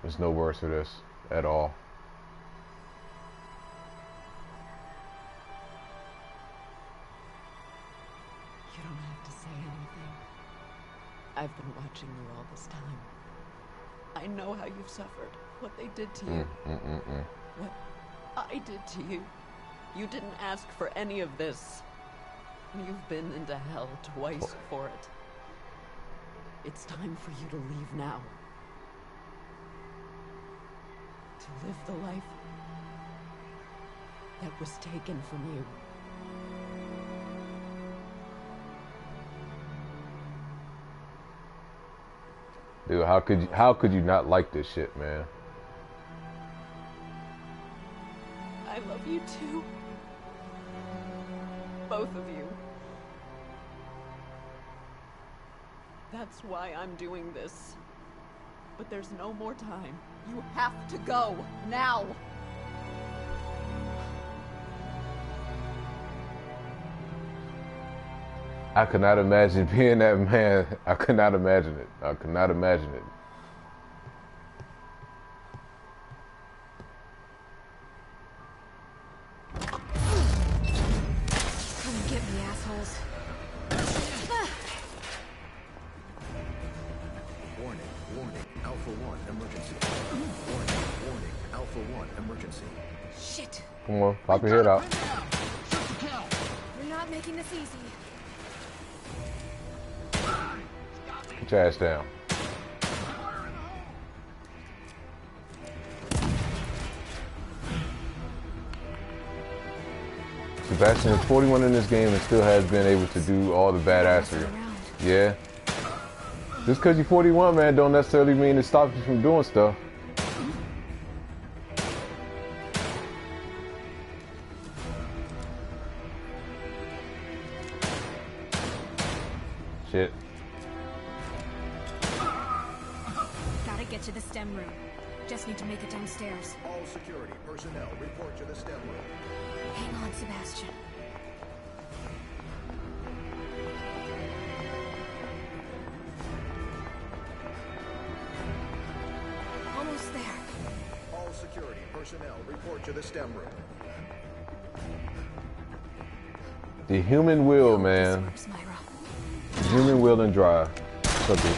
There's no words for this at all. You don't have to say anything. I've been watching you all this time. I know how you've suffered, what they did to you. What I did to you. You didn't ask for any of this. You've been into hell twice for it. It's time for you to leave now. To live the life that was taken from you. Dude, how could you not like this shit, man? I love you too. Both of you. That's why I'm doing this. But there's no more time. You have to go, now! I could not imagine being that man. I could not imagine it. I could not imagine it. Come get me, assholes. Warning, warning, Alpha 1, emergency. Warning, warning, Alpha 1, emergency. Shit. Come on, pop your head out. You're not making this easy. Get your ass down. Sebastian is 41 in this game and still has been able to do all the badassery. Yeah. Just because you're 41, man, don't necessarily mean it stops you from doing stuff. Shit. Gotta get to the STEM room. Just need to make it downstairs. All security personnel report to the STEM room. Hang on, Sebastian. Almost there. All security personnel report to the STEM room. The human will, man. The human will and drive. Something.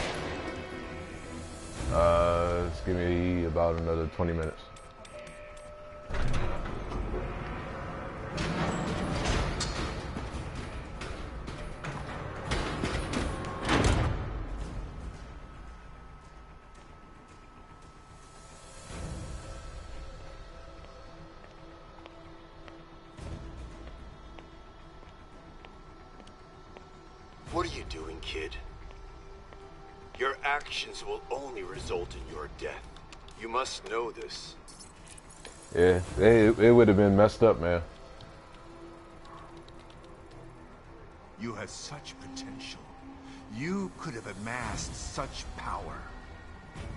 Let's give me about another 20 minutes. What are you doing, kid? Your actions will only result in your death. You must know this. Yeah, it would have been messed up, man. You have such potential. You could have amassed such power.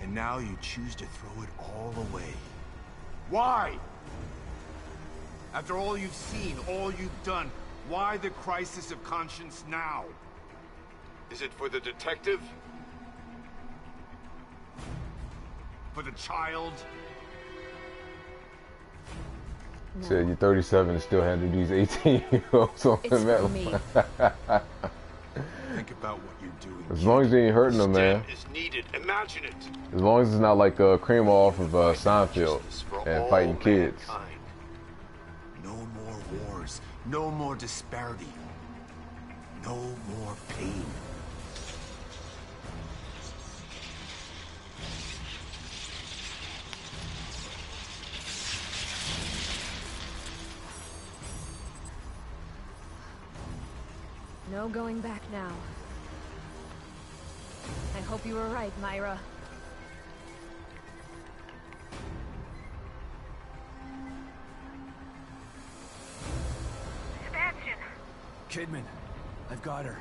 And now you choose to throw it all away. Why? After all you've seen, all you've done, why the crisis of conscience now? Is it for the detective? For the child? No. Said you're 37 and still handle these 18-year-olds on It's the for me. Think about what you're doing. As long as you ain't hurting them, man. Is needed. Imagine it. As long as it's not like Kramer off of Seinfeld and fighting kids. Mankind. No more wars. No more disparity. No more pain. No going back now. I hope you were right, Myra. Sebastian, Kidman, I've got her.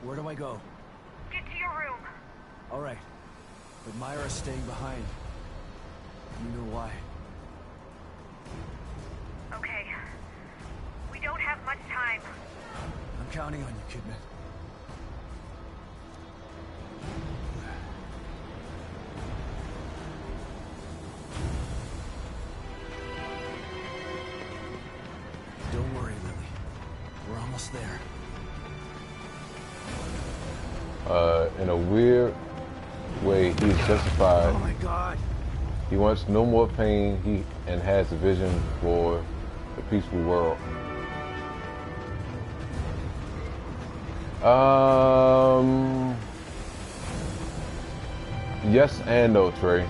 Where do I go? get to your room. All right. But Myra's staying behind. You know why. Okay. We don't have much time. I'm counting on you, Kidman. there? In a weird way, he's justified. Oh my God. He wants no more pain. And has a vision for a peaceful world. Yes and no, Trey.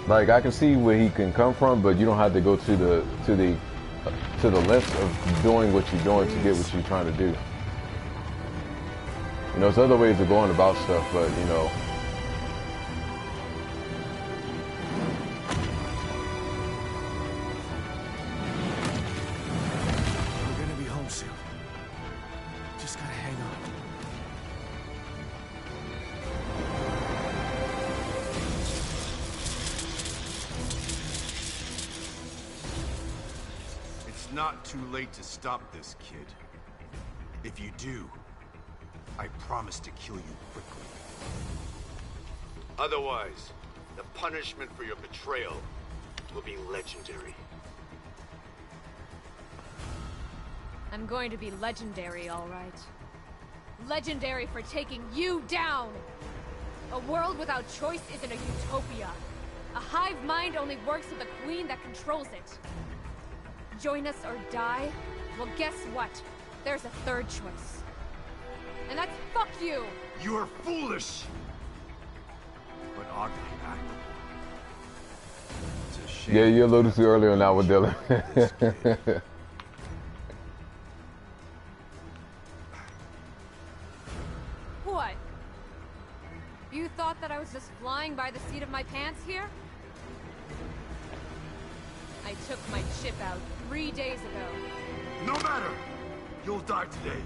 Like, I can see where he can come from, but you don't have to go to the lengths of doing what you're doing to get what you're trying to do. You know, there's other ways of going about stuff, but you know. We're gonna be home soon. Just gotta hang on. It's not too late to stop this, kid. If you do, I promise to kill you quickly. Otherwise, the punishment for your betrayal will be legendary. I'm going to be legendary, all right. Legendary for taking you down! A world without choice isn't a utopia. A hive mind only works with a queen that controls it. Join us or die? Well, guess what? There's a third choice. And that's fuck you! You're foolish! But oddly active. It's a shame. Yeah, you're a little too early on that one, Dylan. What? You thought that I was just flying by the seat of my pants here? I took my chip out 3 days ago. No matter! You'll die today.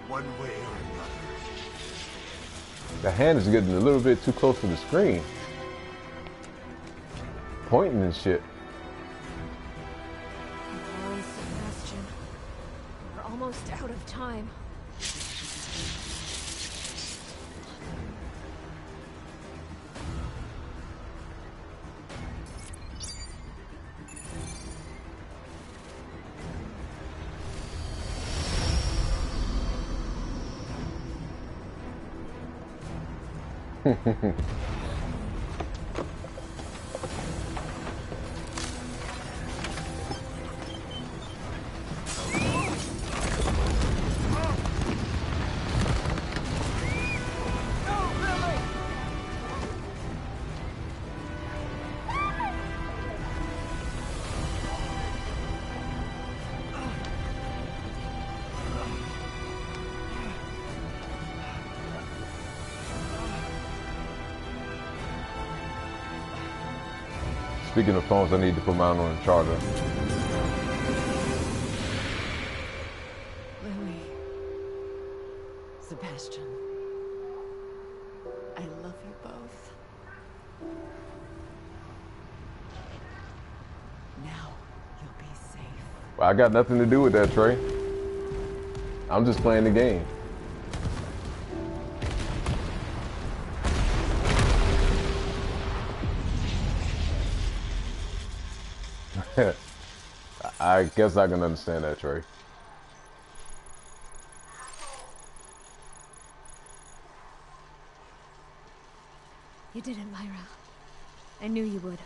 One way or another. The hand is getting a little bit too close to the screen. Pointing and shit. Come on, Sebastian. We're almost out of time. Speaking of phones, I need to put mine on the charger. Lily. Sebastian. I love you both. Now you'll be safe. Well, I got nothing to do with that, Trey. I'm just playing the game. I guess I can understand that, Trey. You did it, Myra. I knew you would.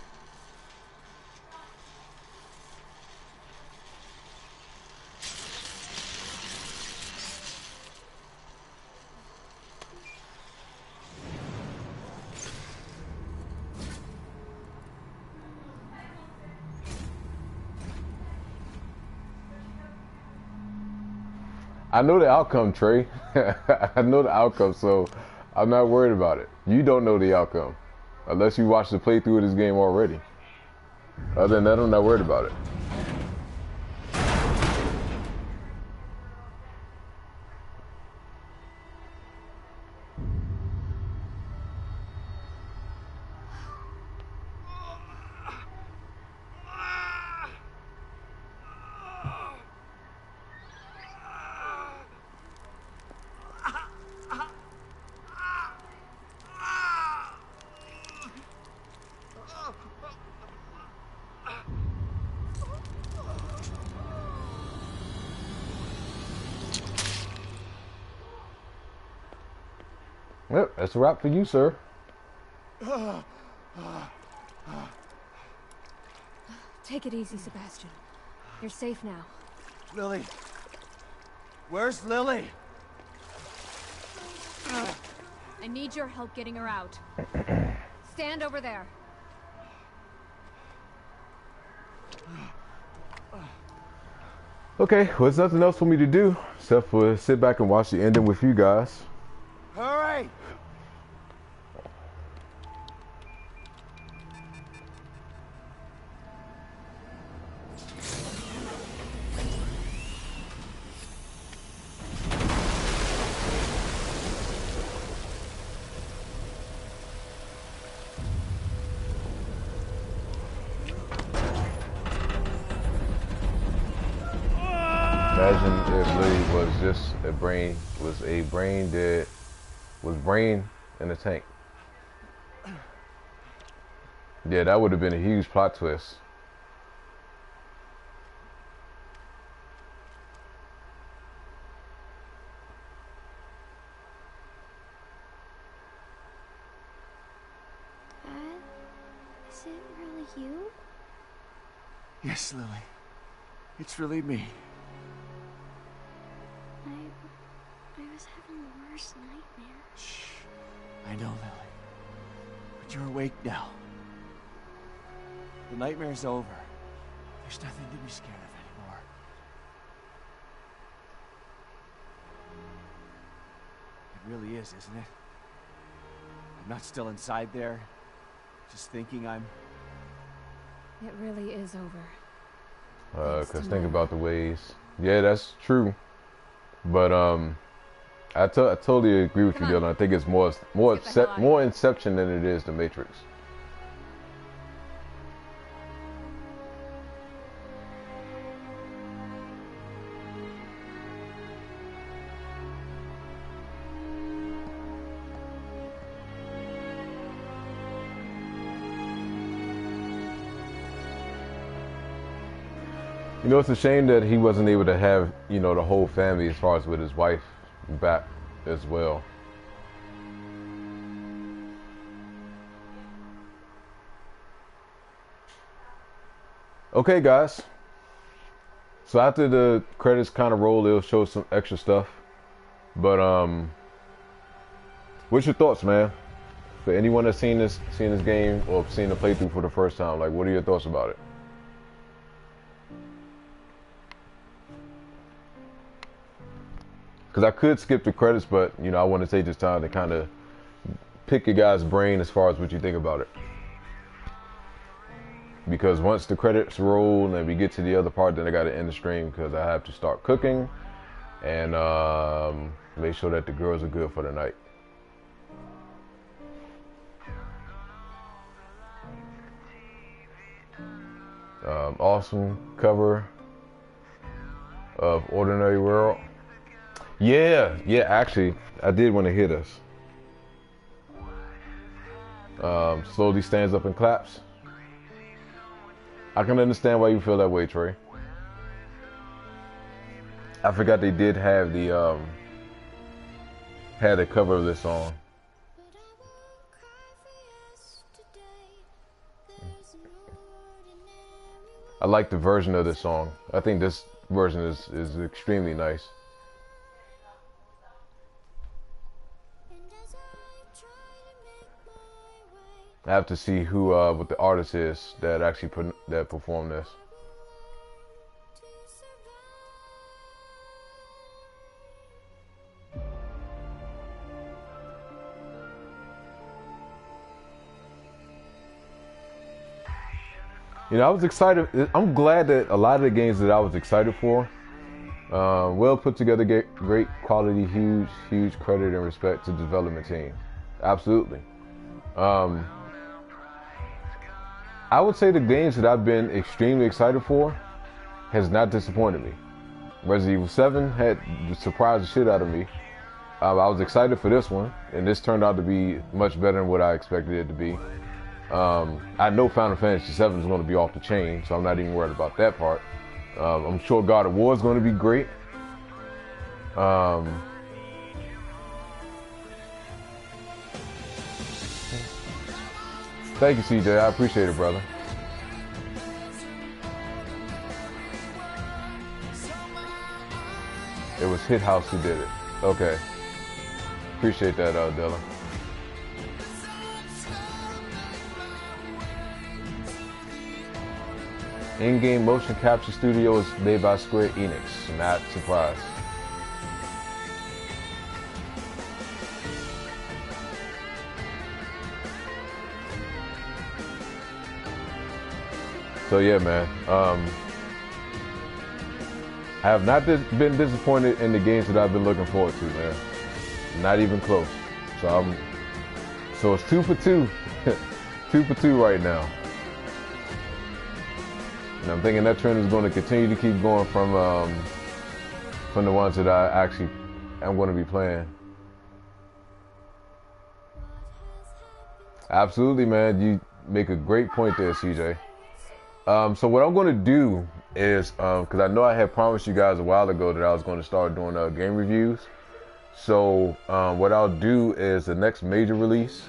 I know the outcome, Trey. I know the outcome, so I'm not worried about it. You don't know the outcome. Unless you watched the playthrough of this game already. Other than that, I'm not worried about it. Yep, that's a wrap for you, sir. Take it easy, Sebastian. You're safe now. Lily. Where's Lily? I need your help getting her out. Stand over there. Okay, well, there's nothing else for me to do except for sit back and watch the ending with you guys. Hurry! Imagine if Lily was just was brain in a tank. Yeah, that would have been a huge plot twist. Dad, is it really you? Yes, Lily. It's really me. I was having the worst nightmare. Shh. I know, Lily. But you're awake now. The nightmare's over. There's nothing to be scared of anymore. It really is, isn't it? I'm not still inside there, just thinking I'm... It really is over. Cause think about the ways. Yeah, that's true. But I totally agree with you, Dylan. I think it's more Inception than it is The Matrix. You know, it's a shame that he wasn't able to have, you know, the whole family as far as with his wife back as well. Okay, guys. So after the credits kind of roll, it'll show some extra stuff. But what's your thoughts, man? For anyone that's seen this game or seen the playthrough for the first time, like, what are your thoughts about it? Because I could skip the credits, but, you know, I want to take this time to kind of pick your guys' brain as far as what you think about it. Because once the credits roll and we get to the other part, then I got to end the stream because I have to start cooking and make sure that the girls are good for the night. Awesome cover of Ordinary World. Yeah, actually, I did want to hear this. Slowly stands up and claps. I can understand why you feel that way, Trey. I forgot they did have the had a cover of this song. I like the version of this song. I think this version is extremely nice. I have to see who what the artist is that actually performed this. You know, I was excited. I'm glad that a lot of the games that I was excited for, well put together, great quality, huge credit and respect to the development team. Absolutely. I would say the games that I've been extremely excited for has not disappointed me. Resident Evil 7 had surprised the shit out of me. I was excited for this one, and this turned out to be much better than what I expected it to be. I know Final Fantasy 7 is going to be off the chain, so I'm not even worried about that part. I'm sure God of War is going to be great. Thank you, CJ. I appreciate it, brother. It was Hit House who did it. Okay. Appreciate that, Dylan. In-game motion capture studio is made by Square Enix. Not surprised. So yeah, man. I have not been disappointed in the games that I've been looking forward to, man. Not even close. So it's 2 for 2. 2 for 2 right now. And I'm thinking that trend is going to continue to keep going from the ones that I actually am going to be playing. Absolutely, man. You make a great point there, CJ. So what I'm going to do is, because I know I had promised you guys a while ago that I was going to start doing game reviews. So what I'll do is the next major release,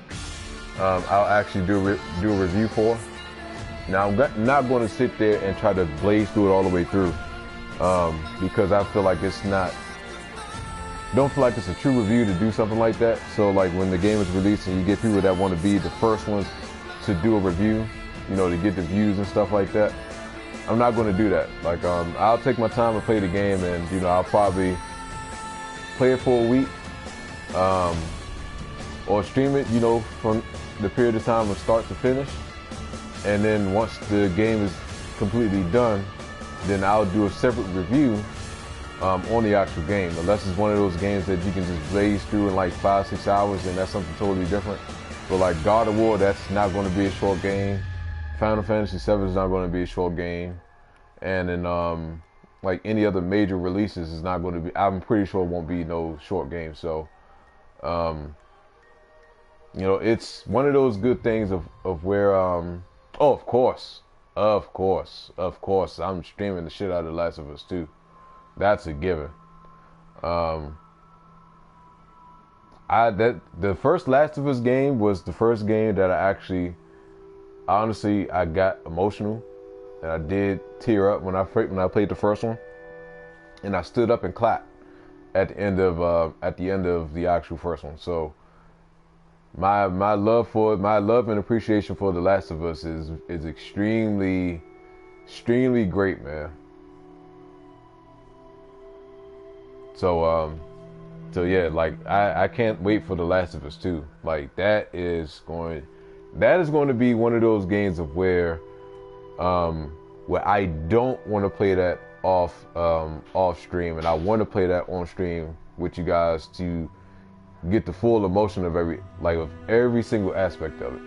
I'll actually do a review for. Now I'm not going to sit there and try to blaze through it all the way through, because I feel like don't feel like it's a true review to do something like that. So like when the game is released and you get people that want to be the first ones to do a review, you know, to get the views and stuff like that, I'm not going to do that. Like I'll take my time and play the game, and you know, I'll probably play it for a week, or stream it, you know, from the period of time of start to finish. And then once the game is completely done, then I'll do a separate review on the actual game. Unless it's one of those games that you can just blaze through in like 5-6 hours, and that's something totally different. But like God of War, that's not going to be a short game. Final Fantasy VII is not going to be a short game. And then like any other major releases is not going to be, I'm pretty sure it won't be no short game. So you know, it's one of those good things of where oh, of course, I'm streaming the shit out of The Last of Us 2. That's a given. The first Last of Us game was the first game that I actually, honestly, I got emotional, and I did tear up when I played the first one, and I stood up and clapped at the end of the actual first one. So my love and appreciation for The Last of Us is extremely great, man. So yeah, like I can't wait for The Last of Us 2. Like that is going to be one of those games of where I don't want to play that off stream, and I want to play that on stream with you guys to get the full emotion of every single aspect of it.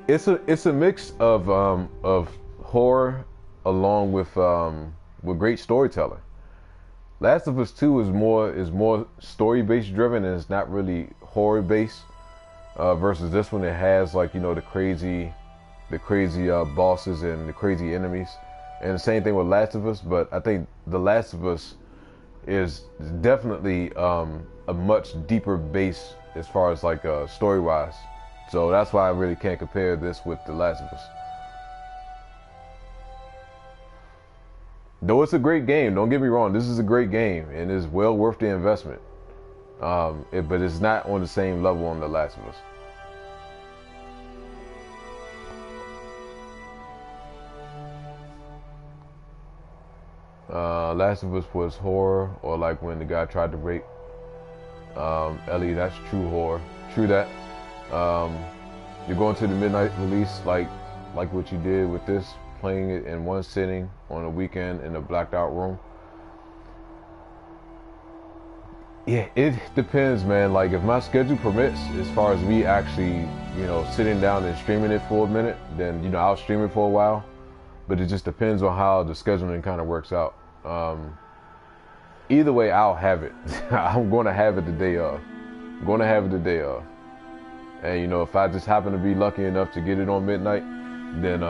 It's a mix of horror along with great storytelling. Last of Us 2 is more story based driven, and it's not really horror based. Versus this one, it has like, you know, the crazy bosses and the crazy enemies. And the same thing with Last of Us, but I think The Last of Us is definitely a much deeper base as far as like story wise. So that's why I really can't compare this with The Last of Us. Though it's a great game, don't get me wrong, this is a great game and it's well worth the investment. But it's not on the same level on The Last of Us. Last of Us was horror, or like when the guy tried to rape Ellie, that's true horror. True that. You're going to the midnight release like what you did with this, playing it in one sitting on a weekend in a blacked out room. Yeah, it depends, man. Like if my schedule permits, as far as me actually, you know, sitting down and streaming it for a minute, then, you know, I'll stream it for a while. But it just depends on how the scheduling kind of works out. Either way, I'll have it. I'm going to have it the day of. And, you know, if I just happen to be lucky enough to get it on midnight, then,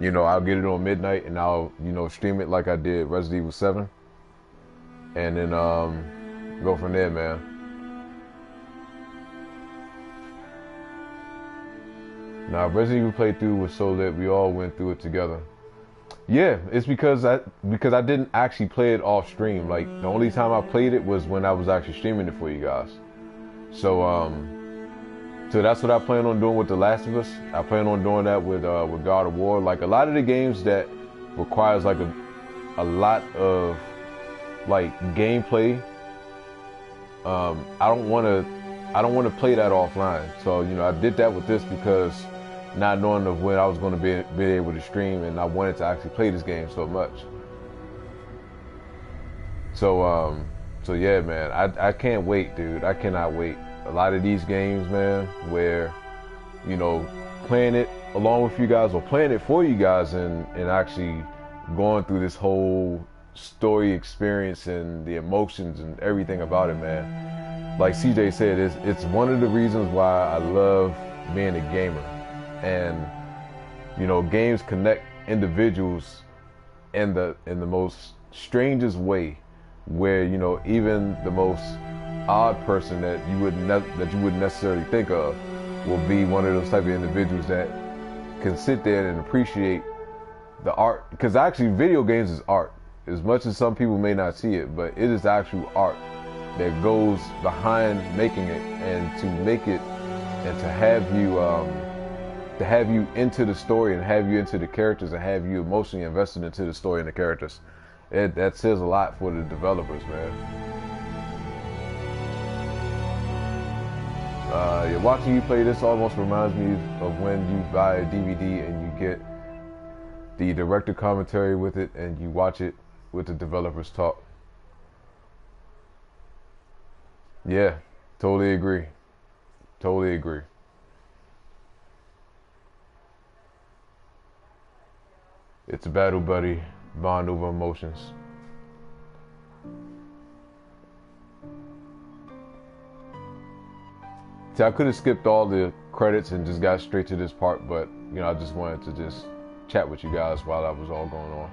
you know, I'll get it on midnight and I'll, you know, stream it like I did Resident Evil 7. And then, go from there, man. Now, Resident Evil playthrough was so lit. We all went through it together. Yeah, it's because I didn't actually play it off stream. Like, the only time I played it was when I was actually streaming it for you guys. So so that's what I plan on doing with The Last of Us. I plan on doing that with God of War. Like, a lot of the games that requires like a lot of like gameplay, I don't want to play that offline. So, you know, I did that with this because not knowing of when I was going to be able to stream, and I wanted to actually play this game so much. So so yeah, man, I can't wait, dude. I cannot wait. A lot of these games, man, where, you know, playing it along with you guys or playing it for you guys and actually going through this whole story experience and the emotions and everything about it, man. Like CJ said, it's one of the reasons why I love being a gamer. And, you know, games connect individuals in the most strangest way, where, you know, even the most odd person that you wouldn't necessarily think of will be one of those type of individuals that can sit there and appreciate the art. Because actually, video games is art. As much as some people may not see it, but it is actual art that goes behind making it, and to make it and to have you into the story and have you into the characters and have you emotionally invested into the story and the characters. That says a lot for the developers, man. Yeah, watching you play this almost reminds me of when you buy a DVD and you get the director commentary with it and you watch it with the developers talk. Yeah, totally agree. Totally agree. It's a battle buddy, bond over emotions. See, I could have skipped all the credits and just got straight to this part, but, you know, I just wanted to just chat with you guys while that was all going on.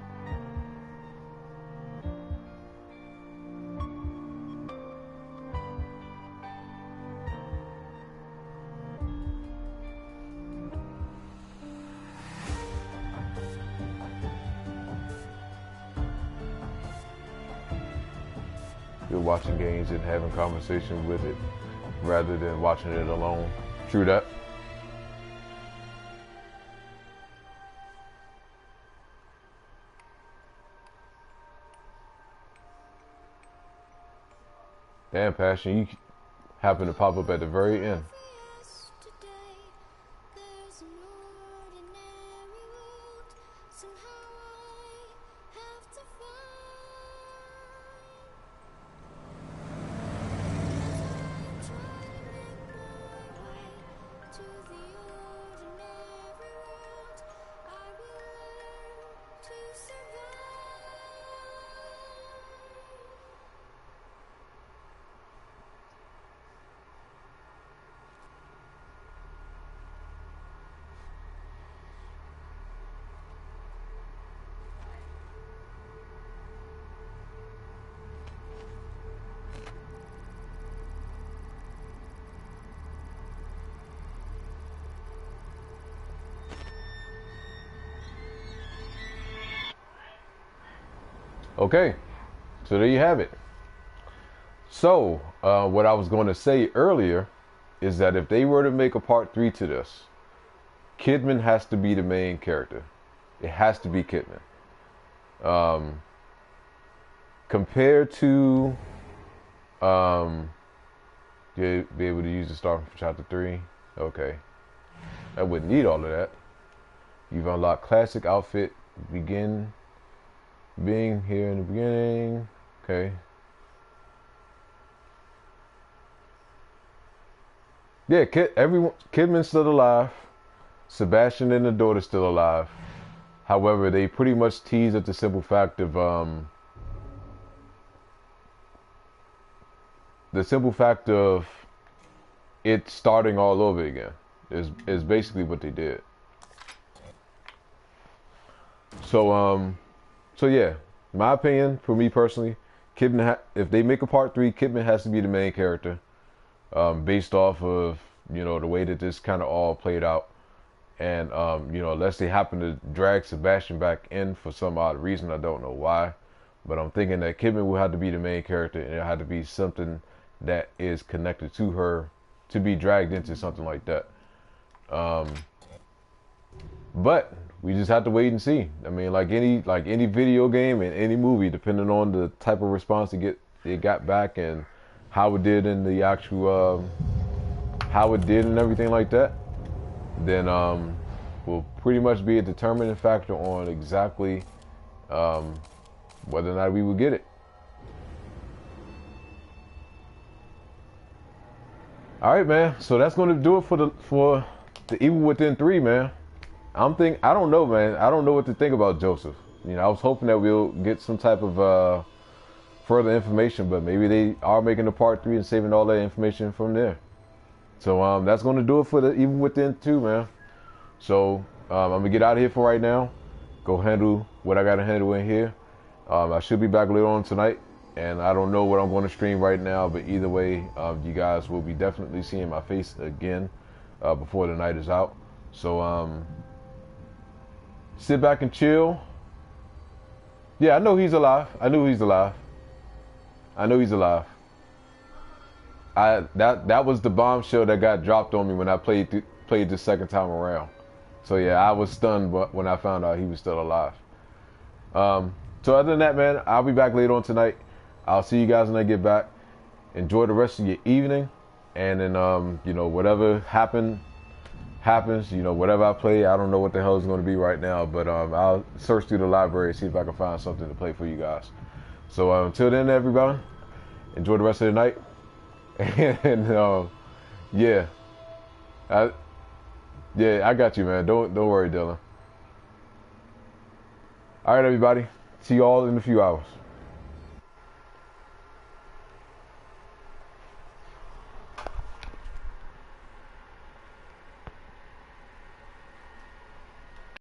You're watching games and having conversation with it rather than watching it alone. True that. Damn, Passion, you happen to pop up at the very end. Okay, so there you have it. So, what I was going to say earlier is that if they were to make a part 3 to this, Kidman has to be the main character. It has to be Kidman. Compared to, you'd be able to use the star from chapter 3. Okay, I wouldn't need all of that. You've unlocked classic outfit, begin being here in the beginning. Okay. Yeah, Kidman's still alive. Sebastian and the daughter's still alive. However, they pretty much tease at the simple fact of it starting all over again. Is basically what they did. So so yeah, my opinion, for me personally, if they make a part 3, Kidman has to be the main character, based off of, you know, the way that this kind of all played out. And, you know, unless they happen to drag Sebastian back in for some odd reason, I don't know why. But I'm thinking that Kidman will have to be the main character, and it had to be something that is connected to her to be dragged into something like that. But we just have to wait and see. I mean, like any video game and any movie, depending on the type of response it got back and how it did in the actual how it did and everything like that, then will pretty much be a determining factor on exactly whether or not we will get it. All right, man. So that's going to do it for the Evil Within 3, man. I don't know, man. I don't know what to think about Joseph. You know, I was hoping that we'll get some type of further information, but maybe they are making a part 3 and saving all that information from there. So that's going to do it for the Evil Within 2, man. So I'm going to get out of here for right now. Go handle what I got to handle in here. I should be back later on tonight, and I don't know what I'm going to stream right now, but either way, you guys will be definitely seeing my face again before the night is out. So sit back and chill. Yeah, I know he's alive. I knew he's alive. I know he's alive. That was the bombshell that got dropped on me when I played the second time around. So yeah, I was stunned when I found out he was still alive. So other than that, man, I'll be back later on tonight. I'll see you guys when I get back. Enjoy the rest of your evening, and then you know, whatever happens. You know, whatever I play, I don't know what the hell is going to be right now, but I'll search through the library and see if I can find something to play for you guys. So until then, everybody, enjoy the rest of the night. And yeah, I got you, man. Don't worry, Dylan. All right, everybody. See you all in a few hours.